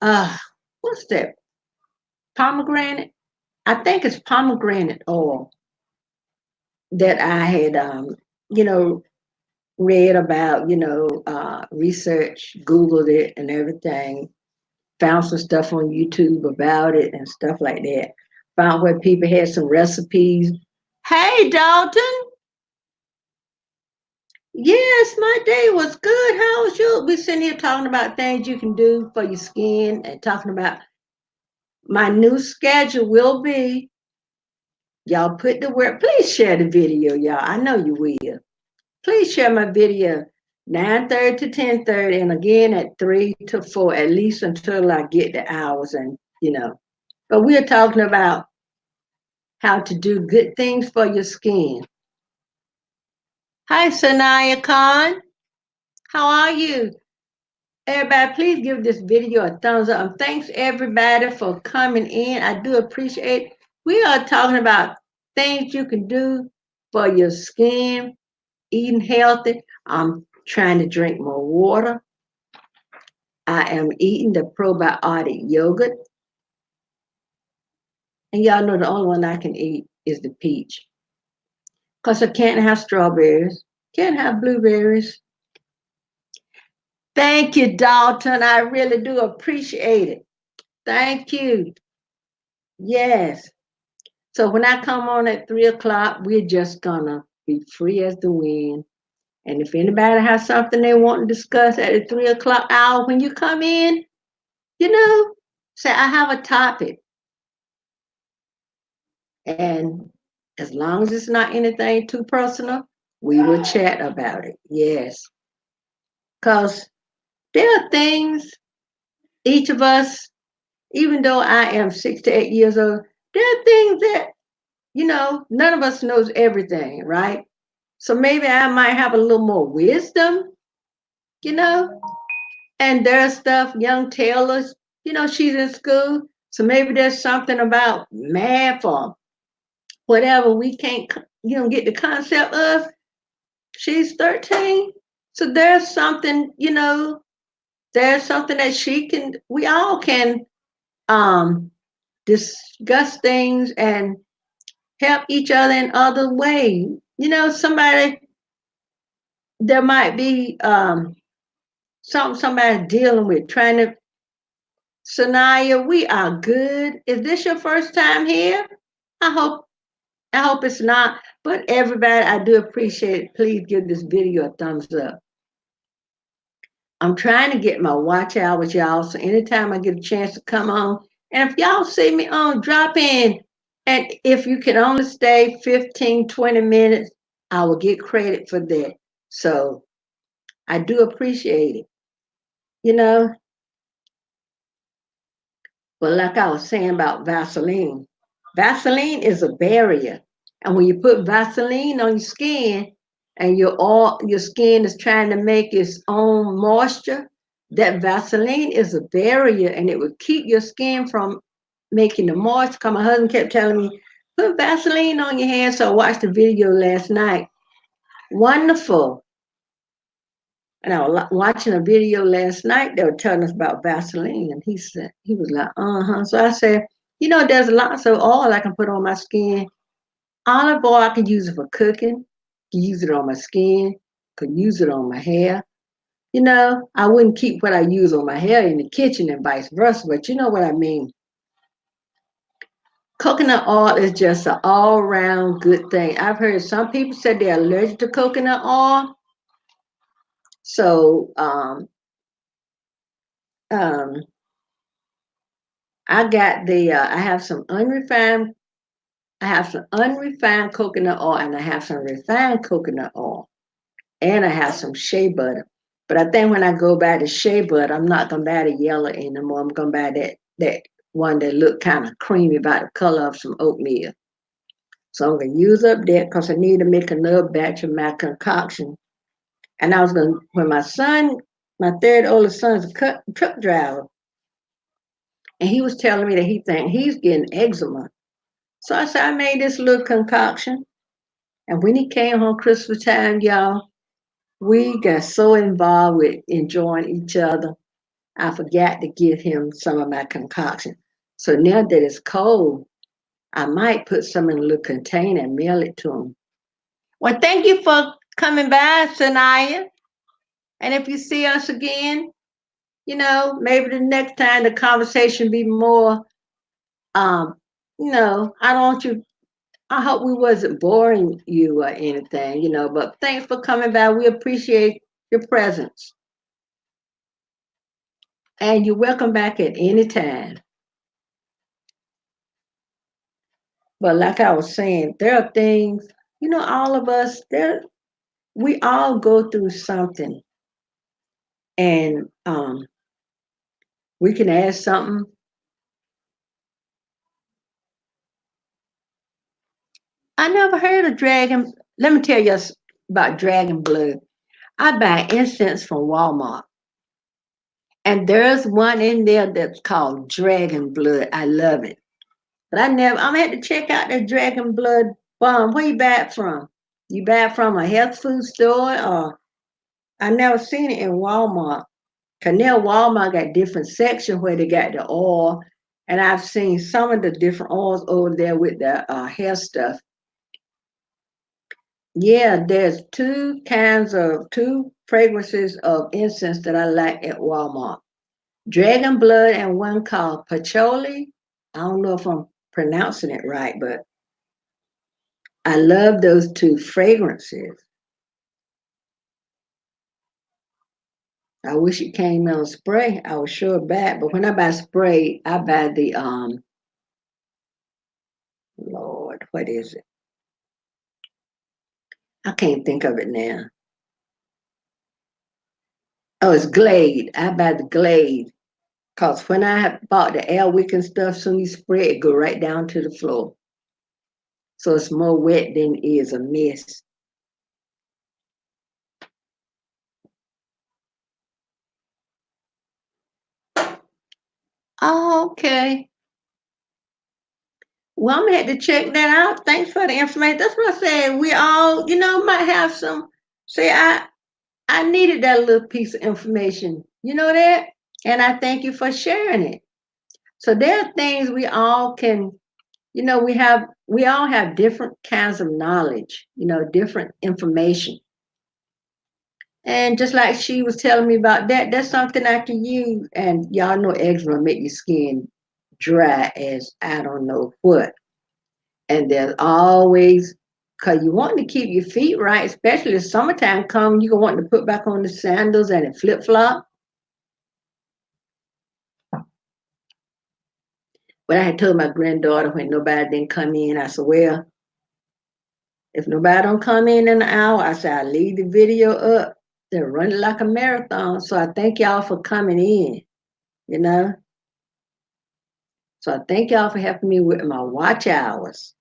[SPEAKER 1] Uh, what's that? Pomegranate? I think it's pomegranate oil that I had, you know, read about, research, Googled it and everything, found some stuff on YouTube about it and stuff like that. Found where people had some recipes. Hey, Dalton. Yes, my day was good. How was you? We sitting here talking about things you can do for your skin and talking about my new schedule will be. Y'all put the word. Please share the video, y'all. I know you will. Please share my video 9:30 to 10:30 and again at 3 to 4, at least until I get the hours and. But we're talking about how to do good things for your skin. Hi, Sanaya Khan. How are you? Everybody, please give this video a thumbs up. And thanks everybody for coming in. I do appreciate it. We are talking about things you can do for your skin, eating healthy. I'm trying to drink more water. I am eating the probiotic yogurt. And y'all know the only one I can eat is the peach. Because I can't have strawberries, can't have blueberries. Thank you, Dalton. I really do appreciate it. Thank you. Yes. So when I come on at 3 o'clock, we're just gonna be free as the wind. And if anybody has something they want to discuss at the 3 o'clock hour, when you come in, say I have a topic. And as long as it's not anything too personal, we will chat about it. Yes. Because there are things, each of us, even though I am 68 years old, there are things that, none of us knows everything, right? So maybe I might have a little more wisdom, you know? And there's stuff, young Taylor's, she's in school. So maybe there's something about math or whatever we can't, get the concept of. She's 13. So there's something that we all can um, discuss things and help each other in other ways. There might be something somebody dealing with, trying to. Sanaya, we are good. Is this your first time here? I hope. I hope it's not. But everybody, I do appreciate it. Please give this video a thumbs up. I'm trying to get my watch hours, y'all. So anytime I get a chance to come on, and if y'all see me on, drop in. And if you can only stay 15, 20 minutes, I will get credit for that. So I do appreciate it. You know, but like I was saying about Vaseline, Vaseline is a barrier. And when you put Vaseline on your skin and your skin is trying to make its own moisture, that Vaseline is a barrier and it will keep your skin from making the moisture. Cause my husband kept telling me, put Vaseline on your hands. So I watched the video last night. Wonderful. And I was watching a video last night. They were telling us about Vaseline, and he was like, So I said, there's lots of oil I can put on my skin. Olive oil, I can use it for cooking. Can use it on my skin. Could use it on my hair. I wouldn't keep what I use on my hair in the kitchen and vice versa, but you know what I mean. Coconut oil is just an all-round good thing. I've heard some people say they're allergic to coconut oil. So um, I have some unrefined coconut oil and I have some refined coconut oil and I have some shea butter. But I think when I go buy the shea butter, I'm not gonna buy the yellow anymore. I'm gonna buy that one that look kind of creamy about the color of some oatmeal. So I'm gonna use up that because I need to make another batch of my concoction. And I was gonna when my third oldest son's a truck driver, and he was telling me that he think he's getting eczema. So I said, I made this little concoction. And when he came home Christmas time, y'all, we got so involved with enjoying each other. I forgot to give him some of my concoction. So now that it's cold, I might put some in a little container and mail it to him. Well, thank you for coming by, Sanaya. And if you see us again, maybe the next time the conversation be more, um, I don't want you I hope we wasn't boring you or anything, but thanks for coming by. We appreciate your presence. And you're welcome back at any time. But like I was saying, there are things, all of us, we all go through something. And we can add something. I never heard of dragon. Let me tell you about dragon blood. I buy incense from Walmart. And there's one in there that's called dragon blood. I love it. But I'm gonna have to check out that dragon blood bomb. Where you buy it from? You buy it from a health food store or I never seen it in Walmart. Cause now Walmart got different sections where they got the oil. And I've seen some of the different oils over there with the hair stuff. Yeah, there's two fragrances of incense that I like at Walmart. Dragon blood and one called patchouli. I don't know if I'm pronouncing it right, but I love those two fragrances. I wish it came in a spray. I was sure bad, but when I buy spray, I buy the Lord, what is it? I can't think of it now. Oh, it's Glade. I buy the Glade. Cause when I bought the Air Wick and stuff, soon you spray it, go right down to the floor. So it's more wet than it is a mess. Oh, okay. Well, I'm gonna have to check that out. Thanks for the information. That's what I said. We all, might have some. See, I needed that little piece of information. You know that, and I thank you for sharing it. So there are things we all can, we all have different kinds of knowledge. Different information. And just like she was telling me about that, that's something I can use. And y'all know eczema make your skin dry as I don't know what. And there's always, because you want to keep your feet right, especially if summertime comes, you want to put back on the sandals and the flip-flop. But I had told my granddaughter when nobody didn't come in, I said, well, if nobody don't come in an hour, I said, I'll leave the video up. They're running like a marathon. So I thank y'all for coming in, you know. So I thank y'all for helping me with my watch hours.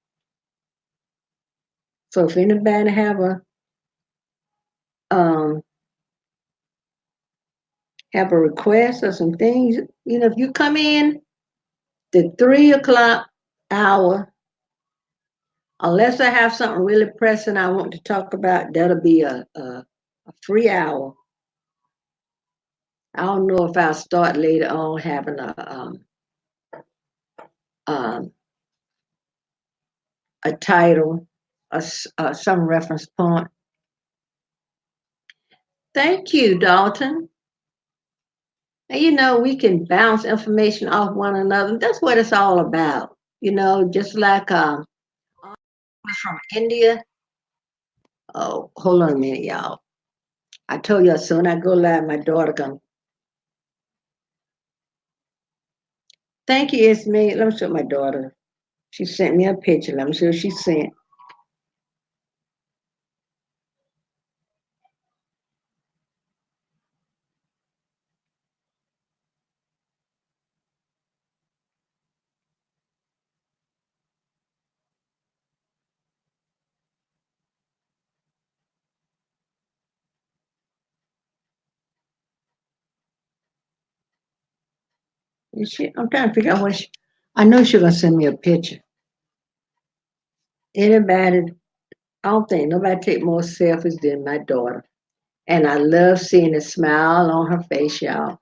[SPEAKER 1] So if anybody have um a request or some things, you know, if you come in the 3 o'clock hour, unless I have something really pressing I want to talk about, that'll be a free hour. I don't know if I'll start later on having um, a title, some reference point. Thank you, Dalton. And you know, we can bounce information off one another. That's what it's all about. You know, just like from India. Oh, hold on a minute, y'all. I told you as soon as I go live, my daughter gonna. Thank you, it's me. Let me show my daughter. She sent me a picture. Let me see what she sent. I'm trying to figure out what she. I know she's gonna send me a picture. Anybody? I don't think nobody take more selfies than my daughter, and I love seeing the smile on her face, y'all.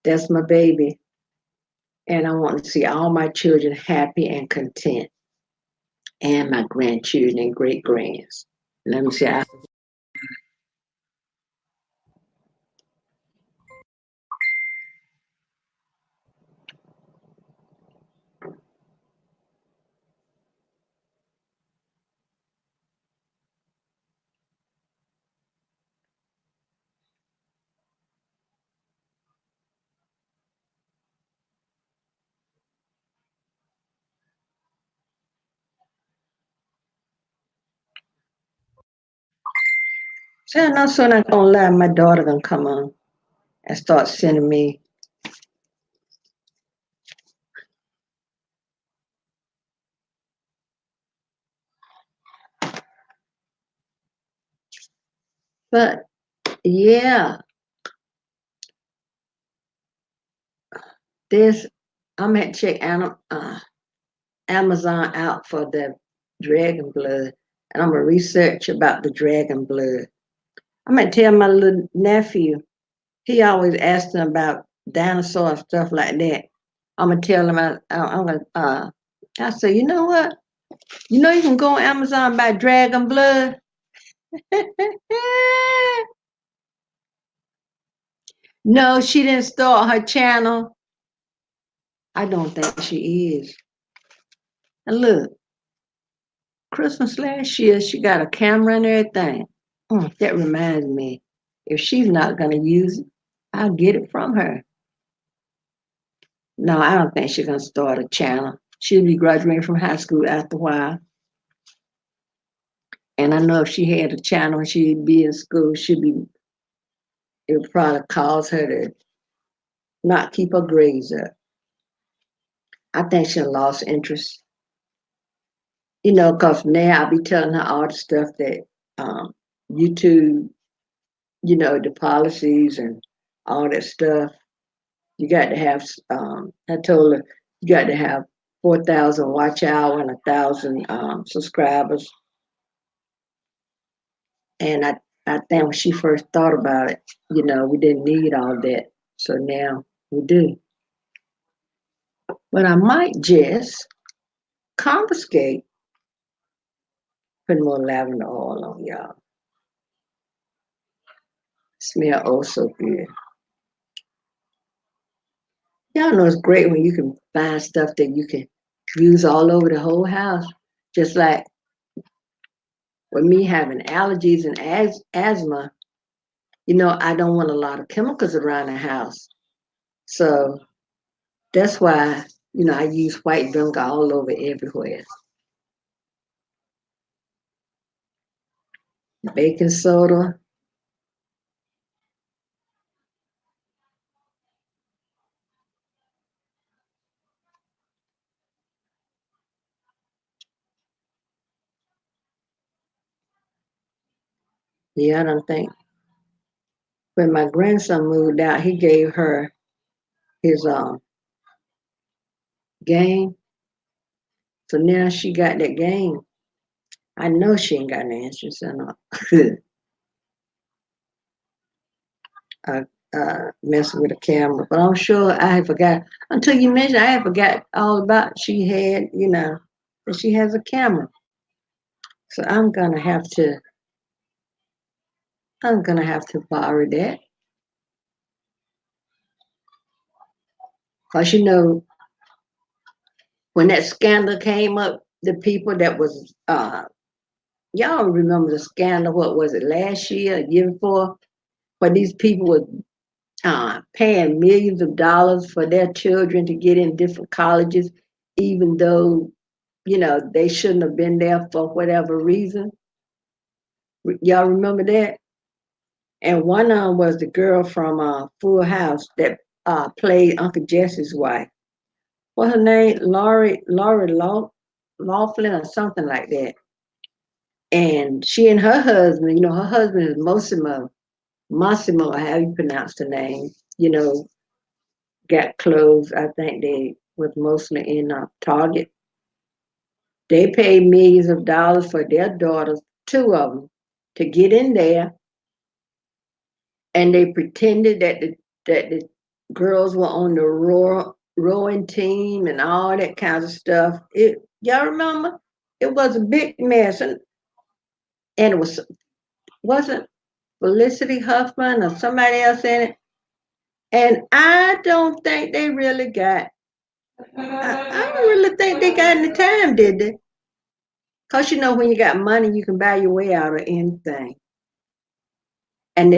[SPEAKER 1] That's my baby, and I want to see all my children happy and content, and my grandchildren and great grands. Let me see. So I know soon I'm gonna lie, my daughter gonna come on and start sending me. But yeah, this I'm at check Amazon out for the dragon blood, and I'm gonna research about the dragon blood. I'm gonna tell my little nephew. He always asks him about dinosaur stuff like that. I'm gonna tell him. I'm gonna. I say, you know what? You know you can go on Amazon and buy dragon blood. No, she didn't start her channel. I don't think she is. And look, Christmas last year, she got a camera and everything. That reminds me, if she's not going to use it, I'll get it from her. No, I don't think she's going to start a channel. She'll be graduating from high school after a while. And I know if she had a channel and she'd be in school, it would probably cause her to not keep her grades up. I think she lost interest. You know, because now I'll be telling her all the stuff that YouTube, you know, the policies and all that stuff. You got to have, I told her, you got to have 4,000 watch hour and 1,000 subscribers. And I think when she first thought about it, you know, we didn't need all that. So now we do. But I might just confiscate, put more lavender oil on y'all. Smell oh so good. Y'all know it's great when you can find stuff that you can views all over the whole house. Just like with me having allergies and asthma, I don't want a lot of chemicals around the house. So that's why, I use white vinegar all over everywhere. Baking soda. Yeah, I don't think. When my grandson moved out, he gave her his game. So now she got that game. I know she ain't got no interest in uh, messing with a camera, but I'm sure I had forgot. Until you mentioned, I had forgot all about she had, that she has a camera. So I'm gonna have to borrow that. Cause when that scandal came up, the people that was y'all remember the scandal, what was it, last year, a year before, where these people were paying millions of dollars for their children to get in different colleges, even though, they shouldn't have been there for whatever reason. Y'all remember that? And one of them was the girl from Full House that played Uncle Jesse's wife. What's her name? Laurie Laughlin or something like that. And she and her husband, her husband is Massimo, how you pronounce the name, got clothes. I think they was mostly in Target. They paid millions of dollars for their daughters, two of them, to get in there, and they pretended that the girls were on the rowing team and all that kind of stuff. Y'all remember? It was a big mess, and it wasn't Felicity Huffman or somebody else in it. And I don't think they really got. I don't really think they got any time, did they? Cause when you got money, you can buy your way out of anything. And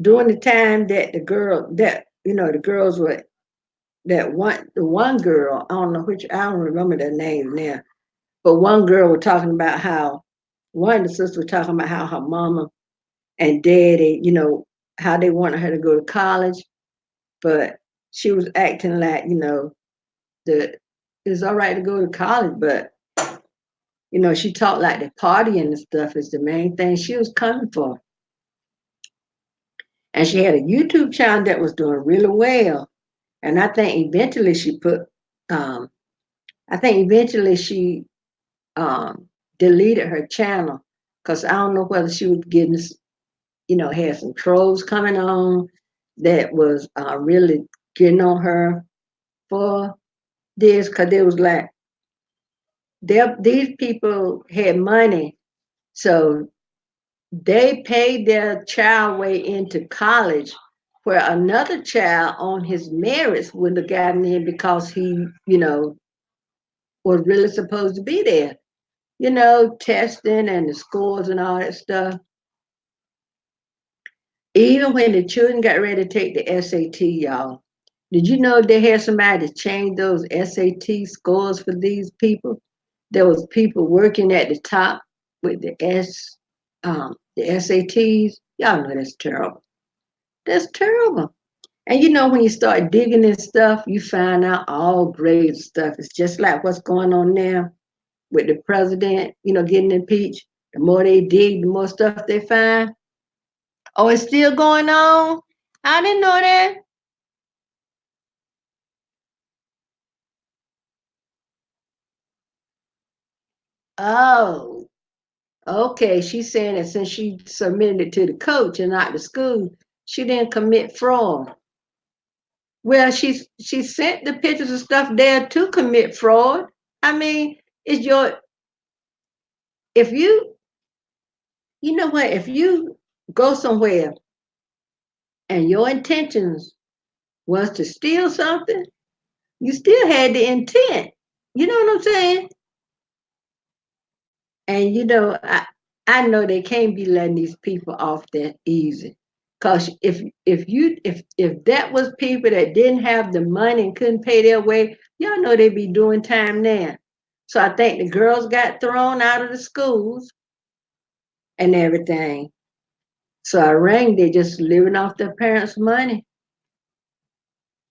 [SPEAKER 1] during the time that the girls were the one girl, I don't know which, I don't remember their name now, but one girl was talking about how one of the sisters was talking about how her mama and daddy, how they wanted her to go to college, but she was acting like, the it's all right to go to college, but she talked like the partying and stuff is the main thing she was coming for. And she had a YouTube channel that was doing really well. And um, I think eventually she deleted her channel because I don't know whether she was getting, had some trolls coming on that was really getting on her for this because they was like, these people had money, so they paid their child way into college where another child on his merits would have gotten in because he, was really supposed to be there. Testing and the scores and all that stuff. Even when the children got ready to take the SAT, y'all, did you know they had somebody to change those SAT scores for these people? There was people working at the top with the SATs. Y'all know that's terrible. That's terrible. And when you start digging in stuff, you find out all grade stuff. It's just like what's going on now with the president, getting impeached. The more they dig, the more stuff they find. Oh, it's still going on? I didn't know that. Oh, okay. She's saying that since she submitted it to the coach and not the school, she didn't commit fraud. Well, she sent the pictures of stuff there to commit fraud. I mean, it's if you know what, if you go somewhere and your intentions was to steal something, you still had the intent. You know what I'm saying? And I know they can't be letting these people off that easy. Cause if that was people that didn't have the money and couldn't pay their way, y'all know they'd be doing time now. So I think the girls got thrown out of the schools and everything. So I rang, they just living off their parents' money.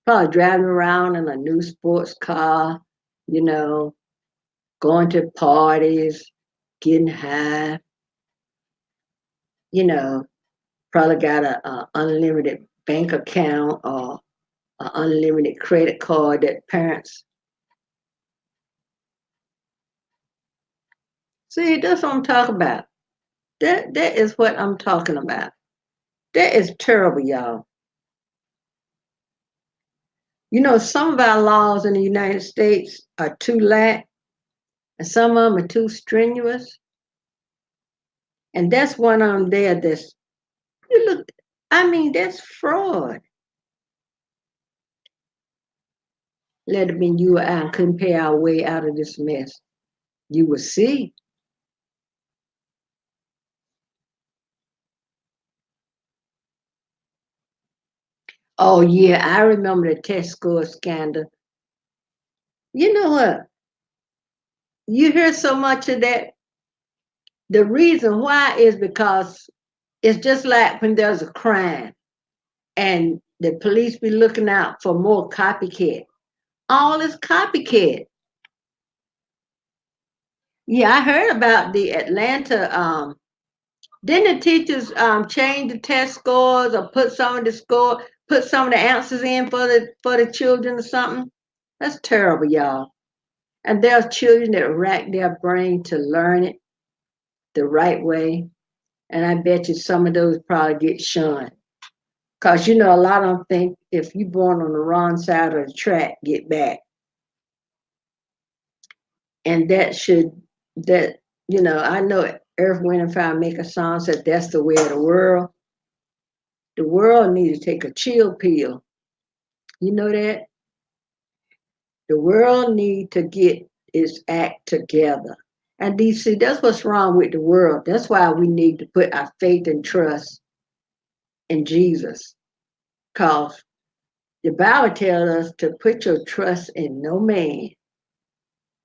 [SPEAKER 1] Probably driving around in a new sports car, you know, going to parties, getting high, you know, probably got a unlimited bank account or an unlimited credit card that parents see. That's what I'm talking about. That is what I'm talking about. That is terrible, y'all. Some of our laws in the United States are too lax, and some of them are too strenuous. And that's one of them there. That's you look. I mean, that's fraud. Let it be you or I couldn't pay our way out of this mess. You will see. Oh yeah, I remember the test score scandal. You know what? You hear so much of that. The reason why is because it's just like when there's a crime and the police be looking out for more copycat. All is copycat. Yeah, I heard about the Atlanta. Didn't the teachers change the test scores or put some of the answers in for the children or something? That's terrible, y'all. And there's children that rack their brain to learn it the right way. And I bet you some of those probably get shunned. Because a lot of them think if you're born on the wrong side of the track, get back. And I know Earth, Wind, and Fire make a song said that's the way of the world. The world needs to take a chill pill. You know that? The world need to get its act together. And DC, that's what's wrong with the world. That's why we need to put our faith and trust in Jesus. Because the Bible tells us to put your trust in no man.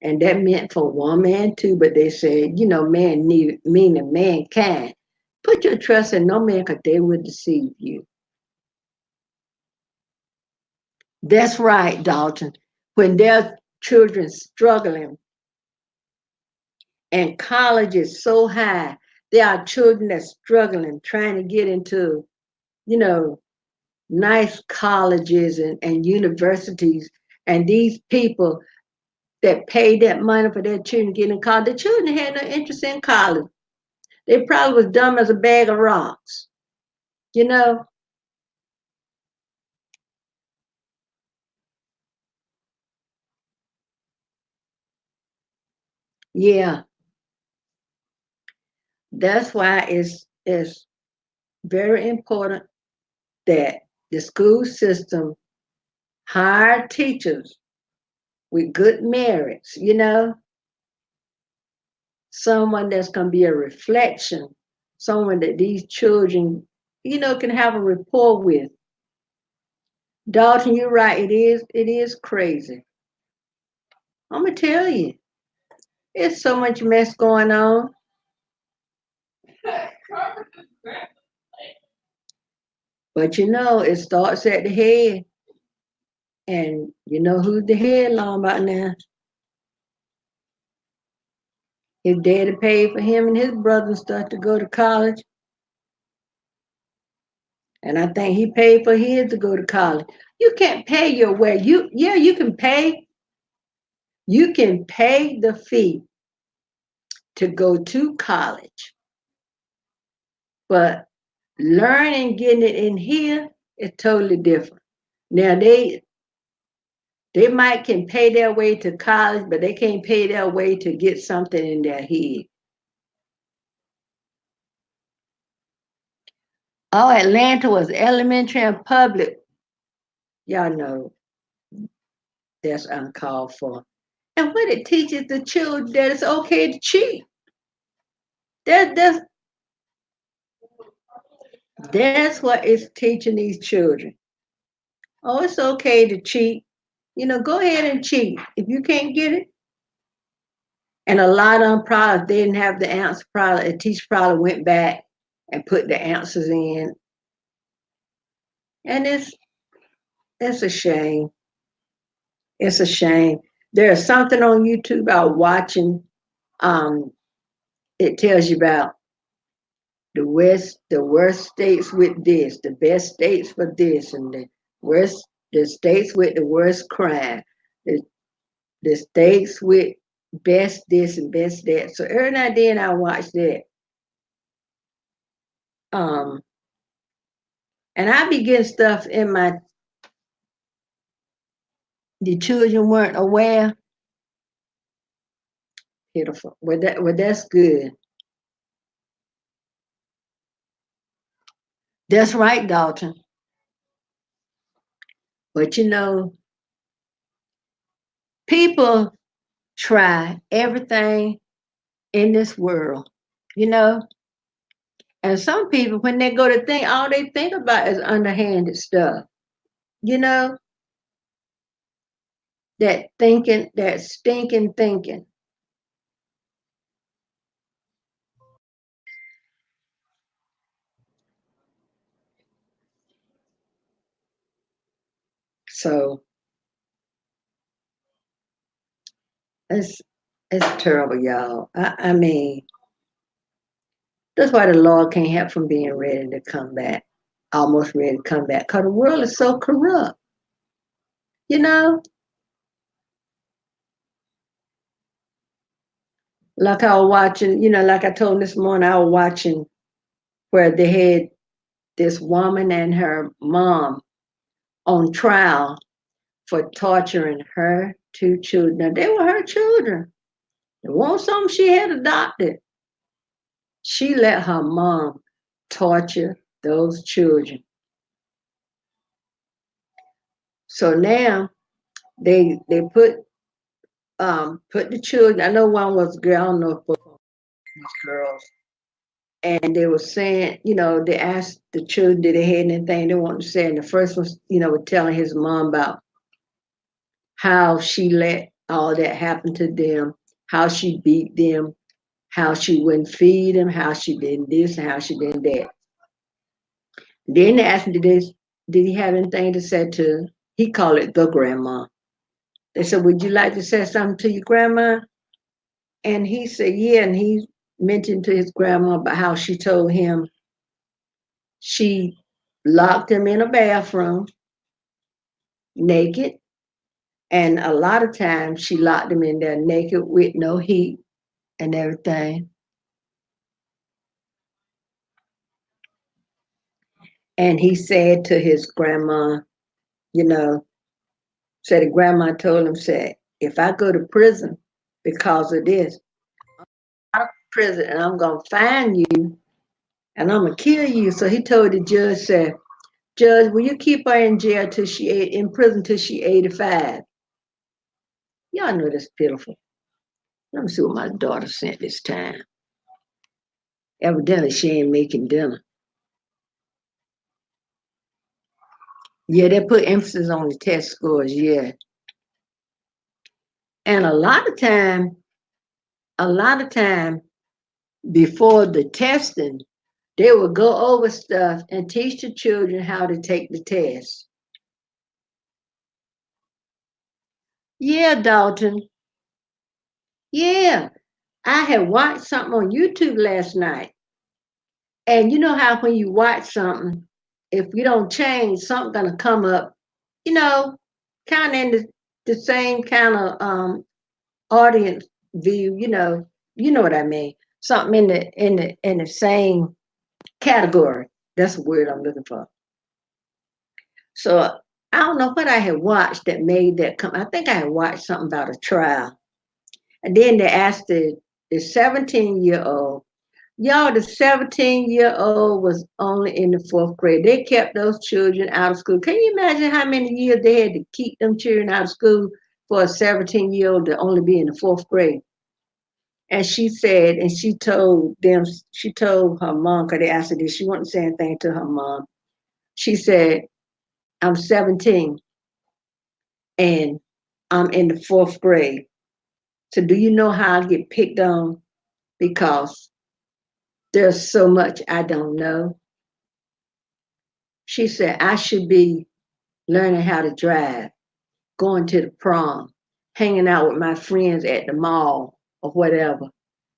[SPEAKER 1] And that meant for one man too, but they said, man need meaning mankind. Put your trust in no man because they will deceive you. That's right, Dalton. When there's children struggling and college is so high, there are children that's struggling, trying to get into, you know, nice colleges and universities. And these people that pay that money for their children getting in college, the children had no interest in college. They probably was dumb as a bag of rocks, you know? Yeah, that's why it's very important that the school system hire teachers with good merits, someone that's going to be a reflection, someone that these children, can have a rapport with. Dalton, you're right. It is crazy. I'm gonna tell you, it's so much mess going on. But it starts at the head. And you know who's the head long about now? His daddy paid for him and his brother and stuff to go to college. And I think he paid for his to go to college. You can't pay your way. You can pay. You can pay the fee to go to college. But learning, getting it in here is totally different. Now they might can pay their way to college, but they can't pay their way to get something in their head. Oh, Atlanta was elementary and public. Y'all know that's uncalled for. And what it teaches the children that it's okay to cheat. That's that's what it's teaching these children. Oh, it's okay to cheat. Go ahead and cheat. If you can't get it, and a lot of them probably didn't have the answer. Probably a teacher probably went back and put the answers in, and it's a shame. It's a shame. There's something on YouTube about watching. Um, it tells you about the worst states with this, the best states for this, and the states with the worst crime, the, the states with best this and best that. So every now and then I watch that. Um, and I be getting stuff in the children weren't aware. Beautiful. That's good. That's right, Dalton. But people try everything in this world, you know. And some people, when they go to think, all they think about is underhanded stuff, you know, that thinking, that stinking thinking. So it's it's terrible, y'all. I mean, that's why the Lord can't help from being ready to come back, almost ready to come back, because the world is so corrupt, you know. Like I was watching, like I told this morning, I was watching where they had this woman and her mom on trial for torturing her two children. Now, they were her children. It wasn't something she had adopted. She let her mom torture those children. So now they put the children. I know one was a girl. I don't know if both was girls. And they were saying, they asked the children, did they have anything they wanted to say? And the first one, was telling his mom about how she let all that happen to them, how she beat them, how she wouldn't feed them, how she did this, and how she did that. Then they asked him, did he have anything to say to, he called it the grandma. They said, would you like to say something to your grandma? And he said, yeah. And he mentioned to his grandma about how she told him she locked him in a bathroom naked. And a lot of times she locked him in there naked with no heat and everything. And he said to his grandma, you know, said the grandma told him, said, if I go to prison because of this, I'm out of prison and I'm gonna find you and I'm gonna kill you. So he told the judge, said, Judge, will you keep her in jail till in prison till she 85? Y'all know that's pitiful. Let me see what my daughter sent this time. Evidently she ain't making dinner. Yeah, they put emphasis on the test scores, yeah. And a lot of time before the testing, they would go over stuff and teach the children how to take the test. Yeah, Dalton. Yeah. I had watched something on YouTube last night. And you know how when you watch something, if you don't change, something gonna come up, you know, kind of in the same kind of audience view, you know what I mean. Something in the same category. That's the word I'm looking for. So I don't know what I had watched that made that come. I think I had watched something about a trial. And then they asked the 17-year-old, y'all, the 17-year-old was only in the fourth grade. They kept those children out of school. Can you imagine how many years they had to keep them children out of school for a 17-year-old to only be in the fourth grade. And she said, and she told her mom, because they asked her, did she want to say anything to her mom? She said, I'm 17 and I'm in the fourth grade. So do you know how I get picked on? Because there's so much I don't know. She said, I should be learning how to drive, going to the prom, hanging out with my friends at the mall or whatever.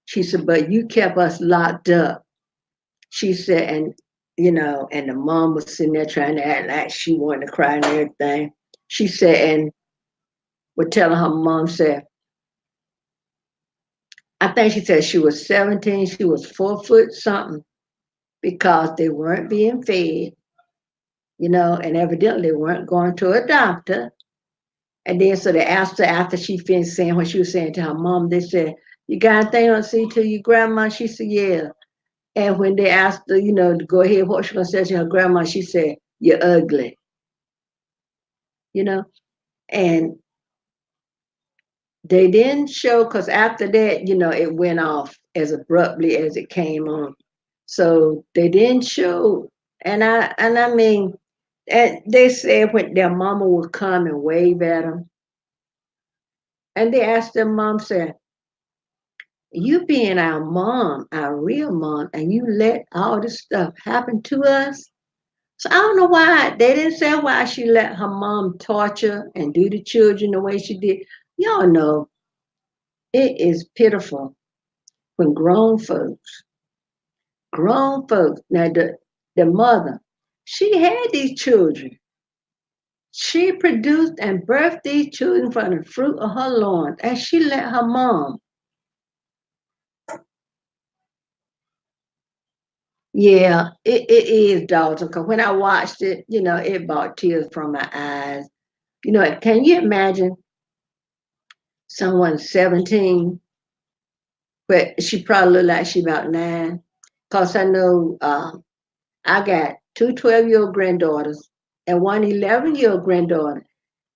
[SPEAKER 1] She said, but you kept us locked up. She said, and the mom was sitting there trying to act like she wanted to cry and everything. She said, and was telling her mom, said, I think she said she was 17, she was 4 foot something because they weren't being fed, and evidently weren't going to a doctor. And then so they asked her after she finished saying what she was saying to her mom, they said, you got anything to say to your grandma? She said, yeah. And when they asked her, to go ahead, what she gonna say to her grandma, she said, you're ugly, and they didn't show, because after that, it went off as abruptly as it came on. So they didn't show, and I mean, and they said when their mama would come and wave at them, and they asked their mom, said, you being our mom, our real mom, and you let all this stuff happen to us? So I don't know why they didn't say why she let her mom torture and do the children the way she did. Y'all know it is pitiful when grown folks, now the mother, she had these children. She produced and birthed these children from the fruit of her loins, and she let her mom. Yeah, it is, daughter, because when I watched it, it brought tears from my eyes. Can you imagine someone 17, but she probably look like she about 9? Because I know I got two 12-year-old granddaughters and one 11-year-old granddaughter.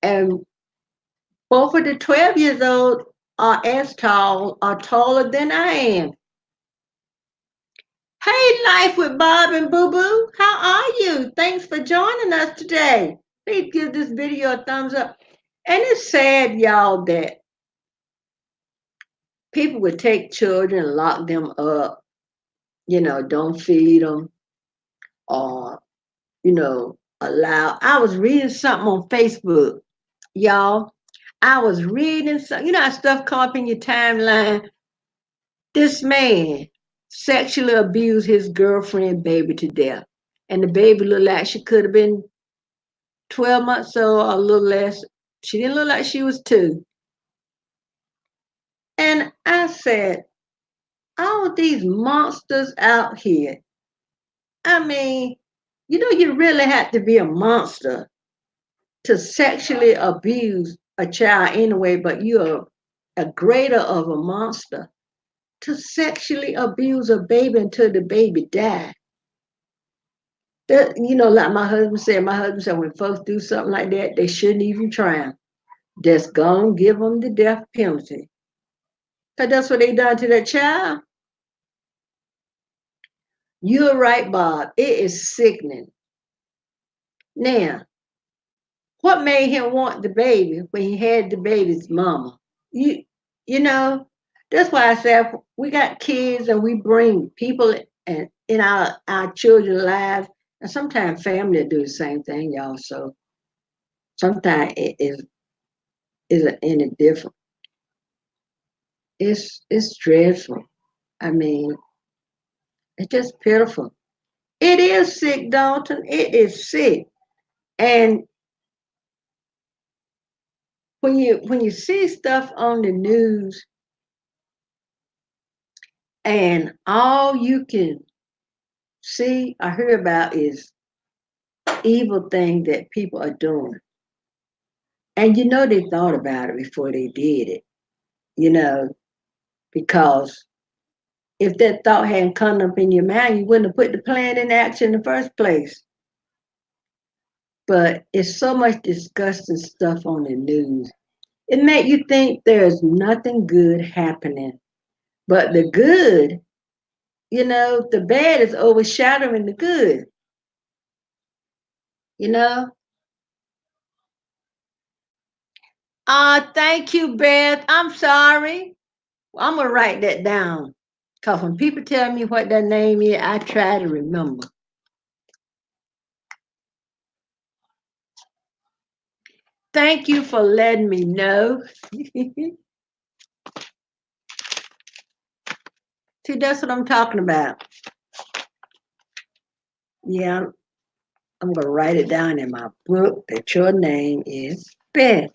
[SPEAKER 1] And both of the 12 years old are as tall or taller than I am. Hey, Life with Bob and Boo Boo, how are you? Thanks for joining us today. Please give this video a thumbs up. And it's sad, y'all, that people would take children and lock them up, don't feed them, or, allow. I was reading something on Facebook, y'all. I was reading some, how stuff come up in your timeline. This man sexually abused his girlfriend baby to death. And the baby looked like she could have been 12 months old or a little less. She didn't look like she was 2. And I said, all these monsters out here. I mean, you really have to be a monster to sexually abuse a child anyway, but you're a greater of a monster to sexually abuse a baby until the baby died. That, like my husband said, when folks do something like that, they shouldn't even try. Just go and give them the death penalty. Because that's what they done to that child. You're right, Bob. It is sickening. Now, what made him want the baby when he had the baby's mama? You, you know, that's why I said we got kids and we bring people and in our children's lives, and sometimes family do the same thing, y'all. So sometimes it isn't any different. It's dreadful. I mean, it's just pitiful. It is sick, Dalton. It is sick. And when you see stuff on the news and all you can see or hear about is evil thing that people are doing. And they thought about it before they did it, you know, because if that thought hadn't come up in your mind, you wouldn't have put the plan in action in the first place. But it's so much disgusting stuff on the news. It make you think there's nothing good happening. But the good, the bad is overshadowing the good, you know? Thank you, Beth. I'm sorry. I'm gonna write that down. Cause when people tell me what that name is, I try to remember. Thank you for letting me know. See, that's what I'm talking about. Yeah, I'm gonna write it down in my book that your name is Beth.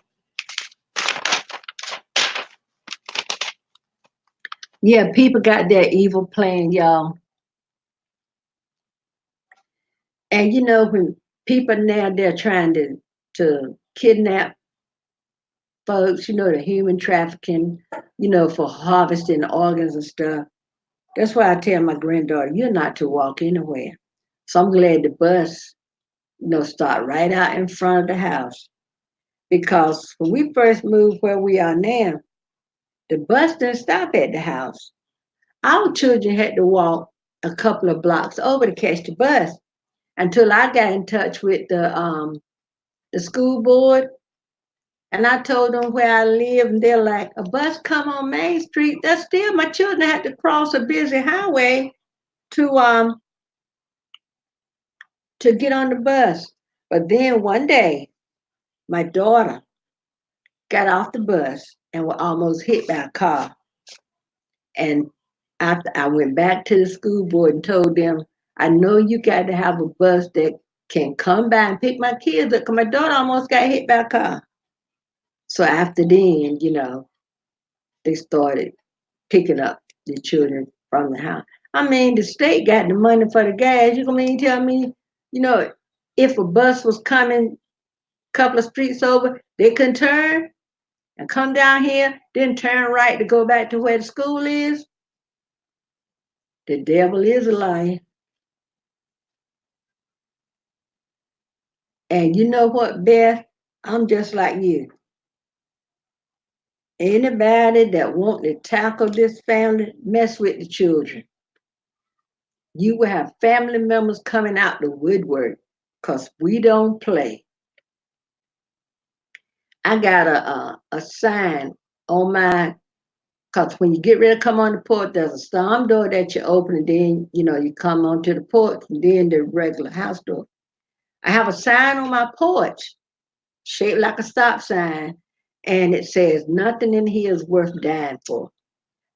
[SPEAKER 1] Yeah, people got their evil plan, y'all. And when people now they're trying to kidnap folks, the human trafficking, for harvesting organs and stuff. That's why I tell my granddaughter, you're not to walk anywhere. So I'm glad the bus, start right out in front of the house. Because when we first moved where we are now, the bus didn't stop at the house. Our children had to walk a couple of blocks over to catch the bus until I got in touch with the school board. And I told them where I live, and they're like, a bus come on Main Street. That's still my children had to cross a busy highway to get on the bus. But then one day, my daughter got off the bus and was almost hit by a car. And after I went back to the school board and told them, I know you got to have a bus that can come by and pick my kids up because my daughter almost got hit by a car. So after then, they started picking up the children from the house. I mean, the state got the money for the gas. You gonna mean tell me, if a bus was coming a couple of streets over, they couldn't turn and come down here, then turn right to go back to where the school is? The devil is a liar. And you know what, Beth? I'm just like you. Anybody that want to tackle this family, mess with the children. You will have family members coming out the woodwork because we don't play. I got a sign on my, because when you get ready to come on the porch, there's a storm door that you open, and then, you come onto the porch, and then the regular house door. I have a sign on my porch, shaped like a stop sign, and it says, nothing in here is worth dying for.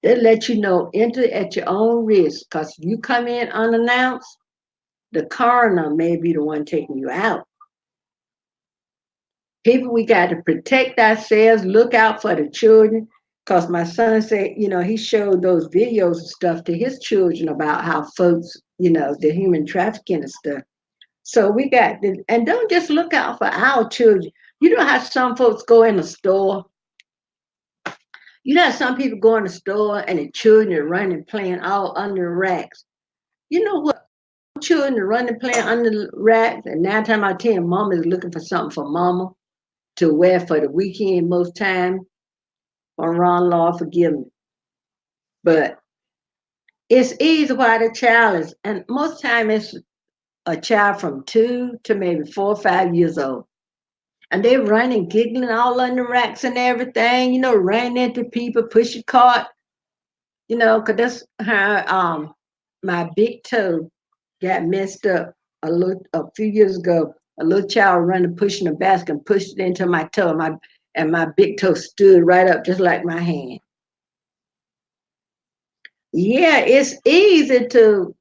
[SPEAKER 1] They let you know, enter at your own risk, because if you come in unannounced, the coroner may be the one taking you out. People, we got to protect ourselves, look out for the children. Because my son said, he showed those videos and stuff to his children about how folks, the human trafficking and stuff. So we got to, and don't just look out for our children. You know how some folks go in the store? You know how some people go in the store and the children are running, playing all under the racks. You know what? Children are running, playing under the racks, and 9 times out of 10, mama is looking for something for mama to wear for the weekend most time. On wrong, Lord, forgive me. But it's easy while the child is, and most time it's a child from 2 to maybe 4 or 5 years old. And they running, giggling all under racks and everything, running into people, push a cart, because that's how my big toe got messed up a few years ago. A little child running, pushing a basket and pushed it into my toe. And my big toe stood right up just like my hand. Yeah, it's easy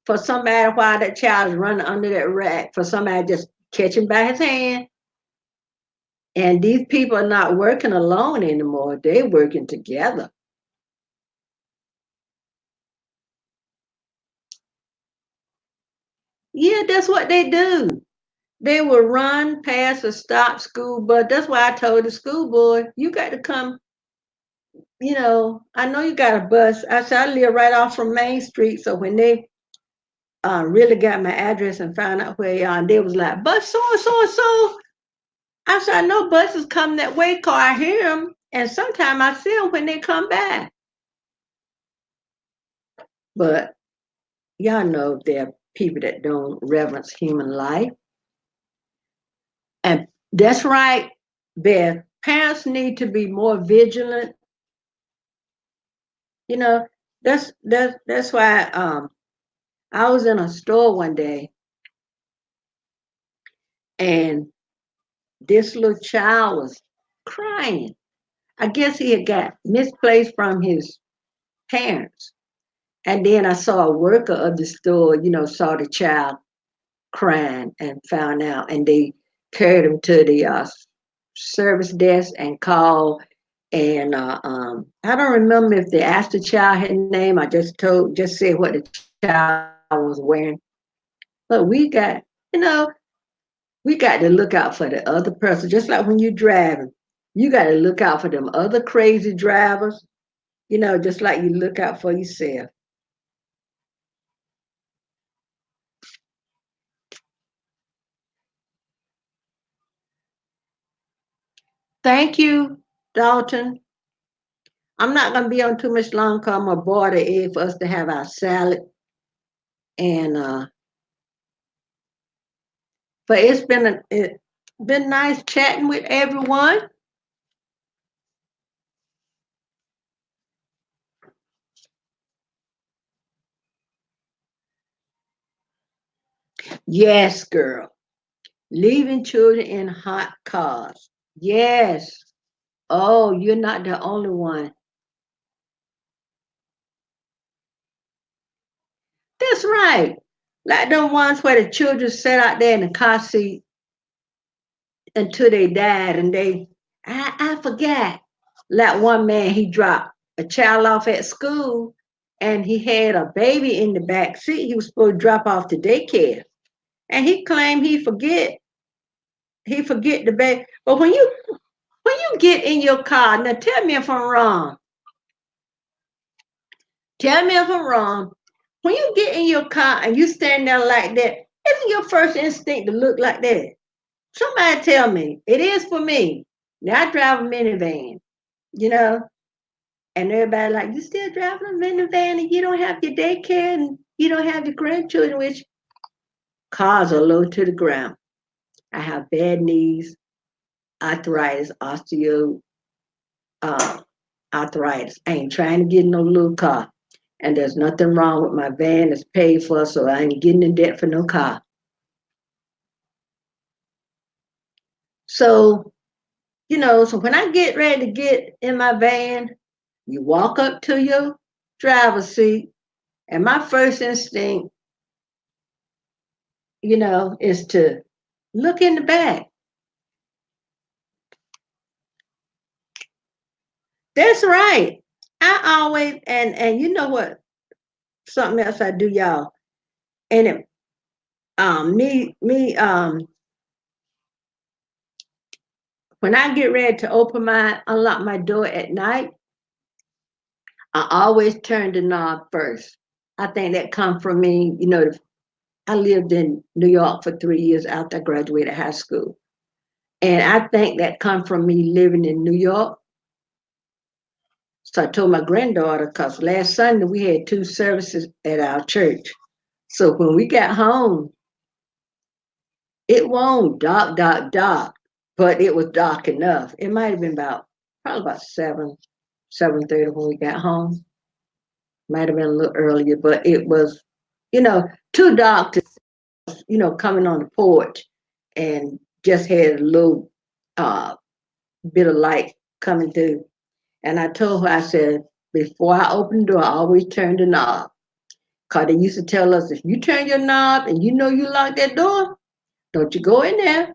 [SPEAKER 1] for somebody while that child is running under that rack, for somebody just catch him by his hand. And these people are not working alone anymore. They're working together. Yeah, that's what they do. They will run past a stop school, but that's why I told the school board, you got to come, I know you got a bus. I said, I live right off from Main Street. So when they really got my address and found out where you are, and they was like, bus so and so and so. I said, I know buses come that way, car. I hear them. And sometimes I see them when they come back. But y'all know there are people that don't reverence human life. And that's right, Beth. Parents need to be more vigilant. You know, that's why I was in a store one day and this little child was crying. I guess he had got misplaced from his parents. And then I saw a worker of the store, saw the child crying and found out. And they carried him to the service desk and called. And I don't remember if they asked the child his name. I just said what the child was wearing. But we got to look out for the other person. Just like when you're driving, you got to look out for them other crazy drivers. Just like you look out for yourself. Thank you, Dalton. I'm not going to be on too much longer because I'm going to boil the egg for us to have our salad. And but it's been nice chatting with everyone. Yes, girl. Leaving children in hot cars. Yes. Oh, you're not the only one. That's right. Like them ones where the children sat out there in the car seat until they died, and I forgot. Like one man, he dropped a child off at school, and he had a baby in the back seat. He was supposed to drop off to daycare, and he claimed he forget the baby. But when you get in your car, now tell me if I'm wrong. Tell me if I'm wrong. When you get in your car and you stand there like that, isn't your first instinct to look like that? Somebody tell me. It is for me. Now I drive a minivan, you know, and everybody like, you still driving a minivan and you don't have your daycare and you don't have your grandchildren, which cars are low to the ground. I have bad knees, arthritis, uh, arthritis. I ain't trying to get in no little car. And there's nothing wrong with my van. It's paid for, so I ain't getting in debt for no car. So, so when I get ready to get in my van, you walk up to your driver's seat, and my first instinct, is to look in the back. That's right. I always and you know what? Something else I do, y'all. And it me when I get ready to unlock my door at night, I always turn the knob first. I think that come from me. I lived in New York for 3 years after I graduated high school. And I think that come from me living in New York. So I told my granddaughter, because last Sunday we had two services at our church. So when we got home, it won't dark, dark, dark, but it was dark enough. It might have been probably about 7:30 when we got home. Might have been a little earlier, but it was, too dark to, coming on the porch and just had a little uh, bit of light coming through. And I told her, I said, before I open the door, I always turn the knob. Because they used to tell us, if you turn your knob and you know you lock that door, don't you go in there.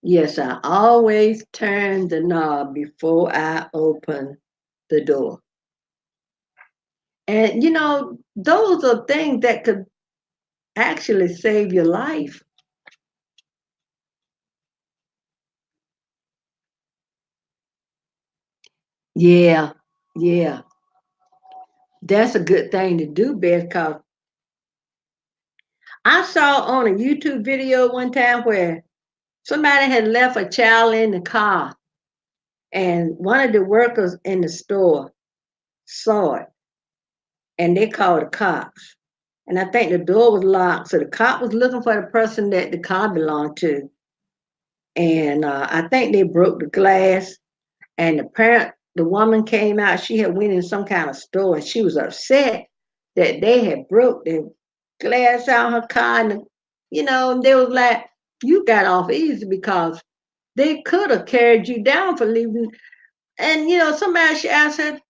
[SPEAKER 1] Yes, I always turn the knob before I open the door. And, those are things that could actually save your life. Yeah, yeah. That's a good thing to do, Beth, because I saw on a YouTube video one time where Somebody had left a child in the car, and one of the workers in the store saw it, and they called the cops. And I think the door was locked, so the cop was looking for the person that the car belonged to. And I think they broke the glass. And the woman came out. She had went in some kind of store, and she was upset that they had broke the glass out her car. And they was like, "You got off easy because they could have carried you down for leaving." And somebody she asked her,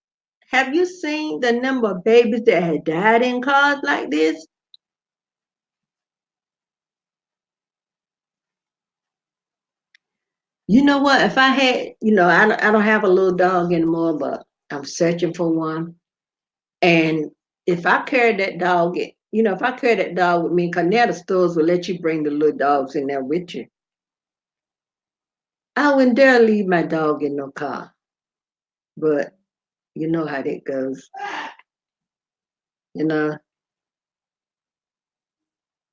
[SPEAKER 1] "Have you seen the number of babies that had died in cars like this?" You know what? If I had, I don't have a little dog anymore, but I'm searching for one. And if I carried that dog, if I carried that dog with me, because now the stores will let you bring the little dogs in there with you. I wouldn't dare leave my dog in no car. But you know how that goes. You know,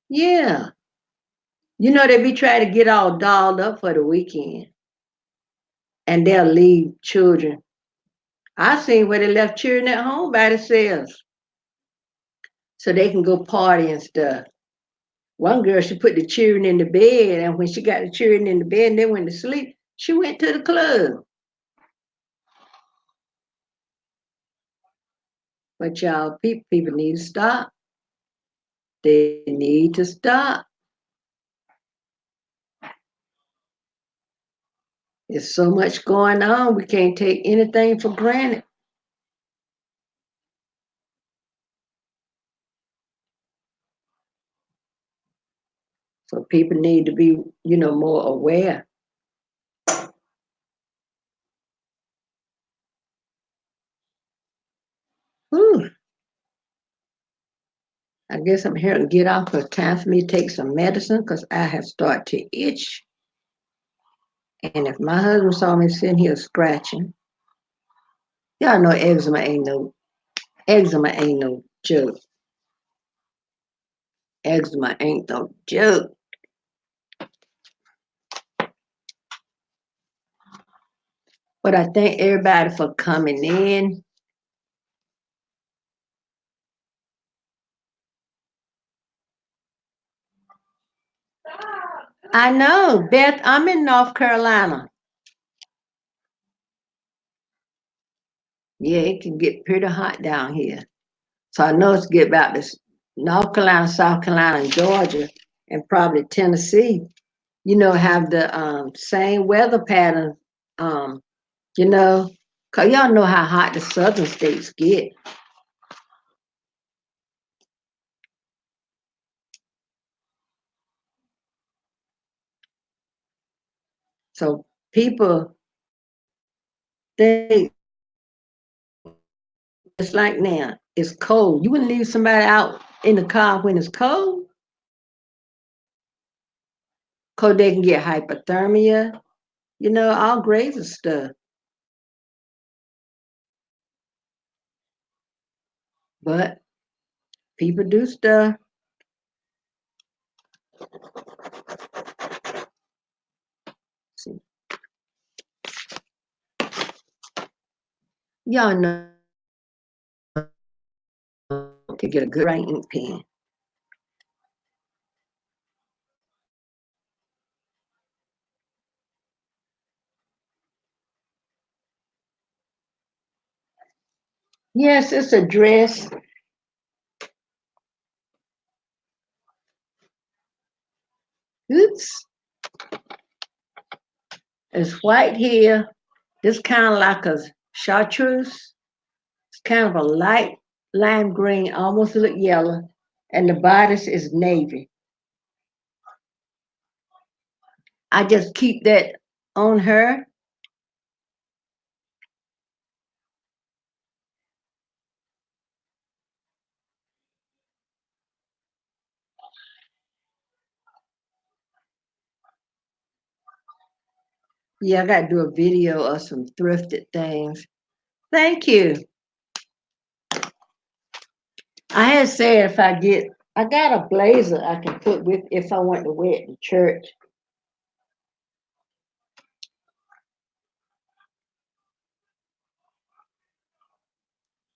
[SPEAKER 1] yeah. They be trying to get all dolled up for the weekend, and they'll leave children. I seen where they left children at home by themselves, so they can go party and stuff. One girl, she put the children in the bed, and when she got the children in the bed and they went to sleep, she went to the club. But y'all, people need to stop. They need to stop. There's so much going on. We can't take anything for granted. So people need to be, more aware. Whew. I guess I'm here to get off because time for me to take some medicine because I have started to itch. And if my husband saw me sitting here scratching, y'all know eczema ain't no joke. Eczema ain't no joke. But I thank everybody for coming in. I know, Beth, I'm in North Carolina. Yeah, it can get pretty hot down here. So I know it's get about this North Carolina, South Carolina, and Georgia, and probably Tennessee, have the same weather pattern. Um, you know, cause y'all know how hot the southern states get. So people think it's like now, it's cold. You wouldn't leave somebody out in the car when it's cold, cause they can get hypothermia, all grades of stuff. But people do stuff. See, y'all know to get a good writing pen. Yes, it's a dress. Oops. It's white here. This kind of like a chartreuse. It's kind of a light lime green, almost look yellow. And the bodice is navy. I just keep that on her. Yeah, I got to do a video of some thrifted things. Thank you. I had said I got a blazer I can put with if I want to wear it to church.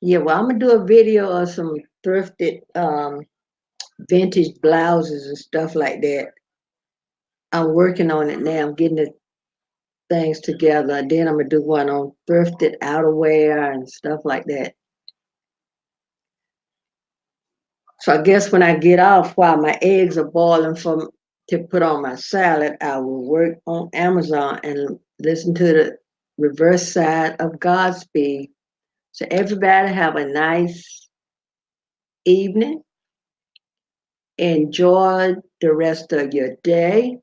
[SPEAKER 1] Yeah, well, I'm gonna do a video of some thrifted vintage blouses and stuff like that. I'm working on it now. I'm getting the things together. And then I'm gonna do one on thrifted outerwear and stuff like that. So I guess when I get off while my eggs are boiling for to put on my salad, I will work on Amazon and listen to the reverse side of Godspeed. So everybody have a nice evening. Enjoy the rest of your day.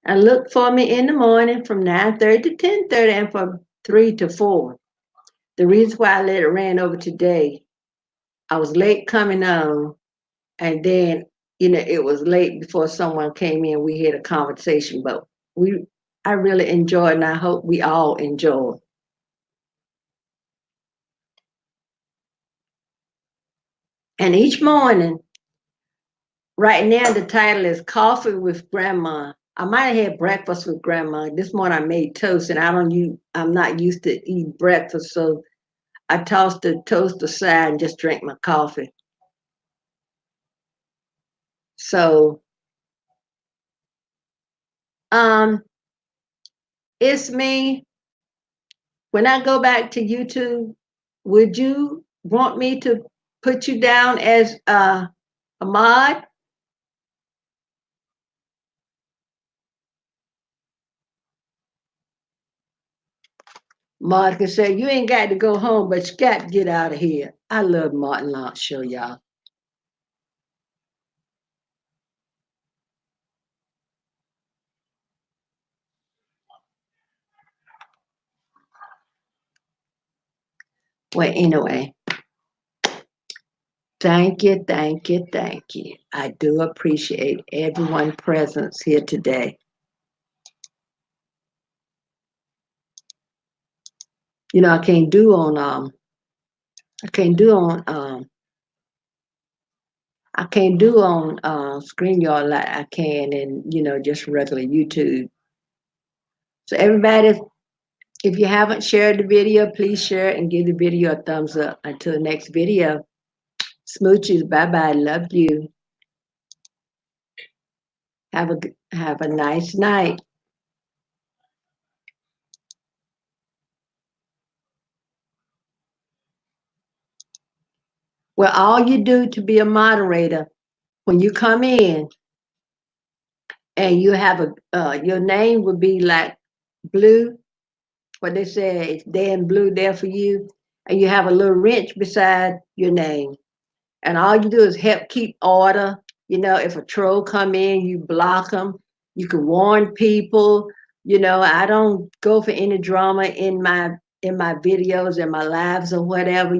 [SPEAKER 1] And look for me in the morning from 9:30 to 10:30 and from 3 to 4. The reason why I let it ran over today, I was late coming on, and then it was late before someone came in. We had a conversation, but we I really enjoyed, and I hope we all enjoy. And each morning, right now, the title is Coffee with Grandma. I might have had breakfast with Grandma. This morning I made toast, and I'm not used to eat breakfast, so I tossed the toast aside and just drank my coffee. So, um, it's me. When I go back to YouTube, would you want me to put you down as a mod? Monica said, you ain't got to go home, but you got to get out of here. I love Martin Lawrence show, y'all. Well, anyway, thank you, thank you, thank you. I do appreciate everyone's presence here today. I can't do on I can't do on I can't do on StreamYard like I can in just regular YouTube. So everybody, if you haven't shared the video, please share it and give the video a thumbs up. Until the next video, smooches. Bye bye. Love you. Have a nice night. Well, all you do to be a moderator when you come in and you have your name would be like blue. What they say, it's there in blue there for you, and you have a little wrench beside your name. And all you do is help keep order. If a troll come in, you block them. You can warn people. I don't go for any drama in my videos and my lives or whatever.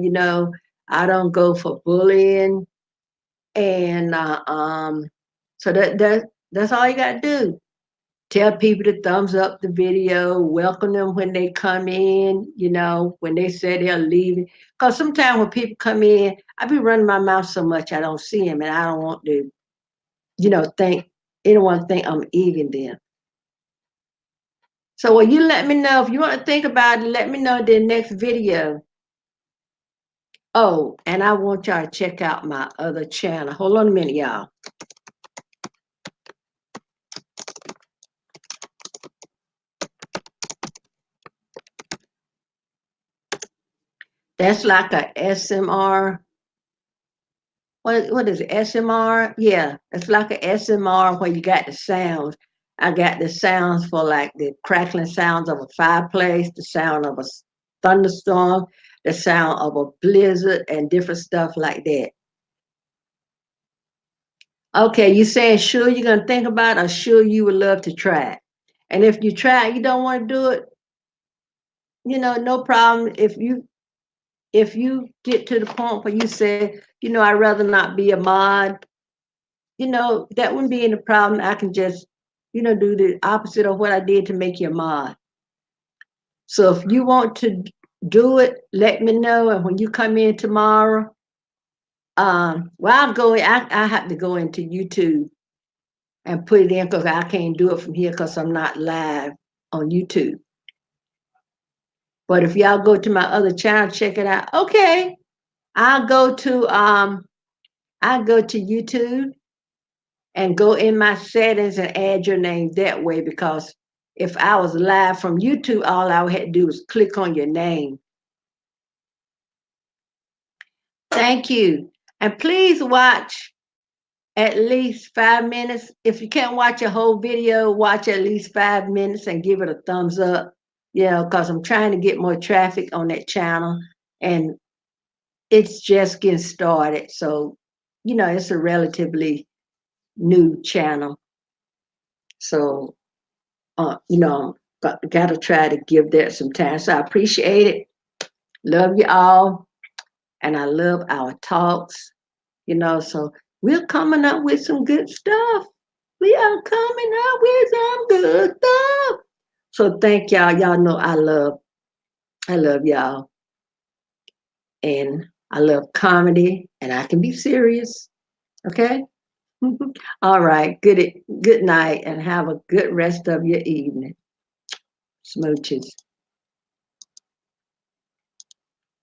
[SPEAKER 1] I don't go for bullying, and so that's all you got to do. Tell people to thumbs up the video, welcome them when they come in, when they say they're leaving. Because sometimes when people come in, I be running my mouth so much I don't see them, and I don't want to, think anyone think I'm eating them. So will you let me know if you want to think about it, let me know in the next video. Oh, and I want y'all to check out my other channel. Hold on a minute, y'all. That's like a SMR. What is it? SMR? Yeah, it's like a SMR where you got the sounds. I got the sounds for like the crackling sounds of a fireplace, the sound of a thunderstorm, the sound of a blizzard, and different stuff like that. Okay, you saying sure you're gonna think about it, or sure you would love to try it? And if you try it, you don't want to do it, no problem. If you get to the point where you say, I'd rather not be a mod, that wouldn't be any problem. I can just, do the opposite of what I did to make you a mod. So if you want to do it, let me know. And when you come in tomorrow, I have to go into YouTube and put it in because I can't do it from here because I'm not live on YouTube. But if y'all go to my other channel, check it out. Okay. I'll go to YouTube and go in my settings and add your name that way, because if I was live from YouTube, all I had to do was click on your name. Thank you. And please watch at least 5 minutes. If you can't watch a whole video, watch at least 5 minutes and give it a thumbs up. Because I'm trying to get more traffic on that channel, and it's just getting started. So, it's a relatively new channel. So, got to try to give that some time. So I appreciate it. Love you all. And I love our talks, so we're coming up with some good stuff. We are coming up with some good stuff. So thank y'all. Y'all know I love y'all. And I love comedy, and I can be serious. Okay? All right. Good night, and have a good rest of your evening. Smooches.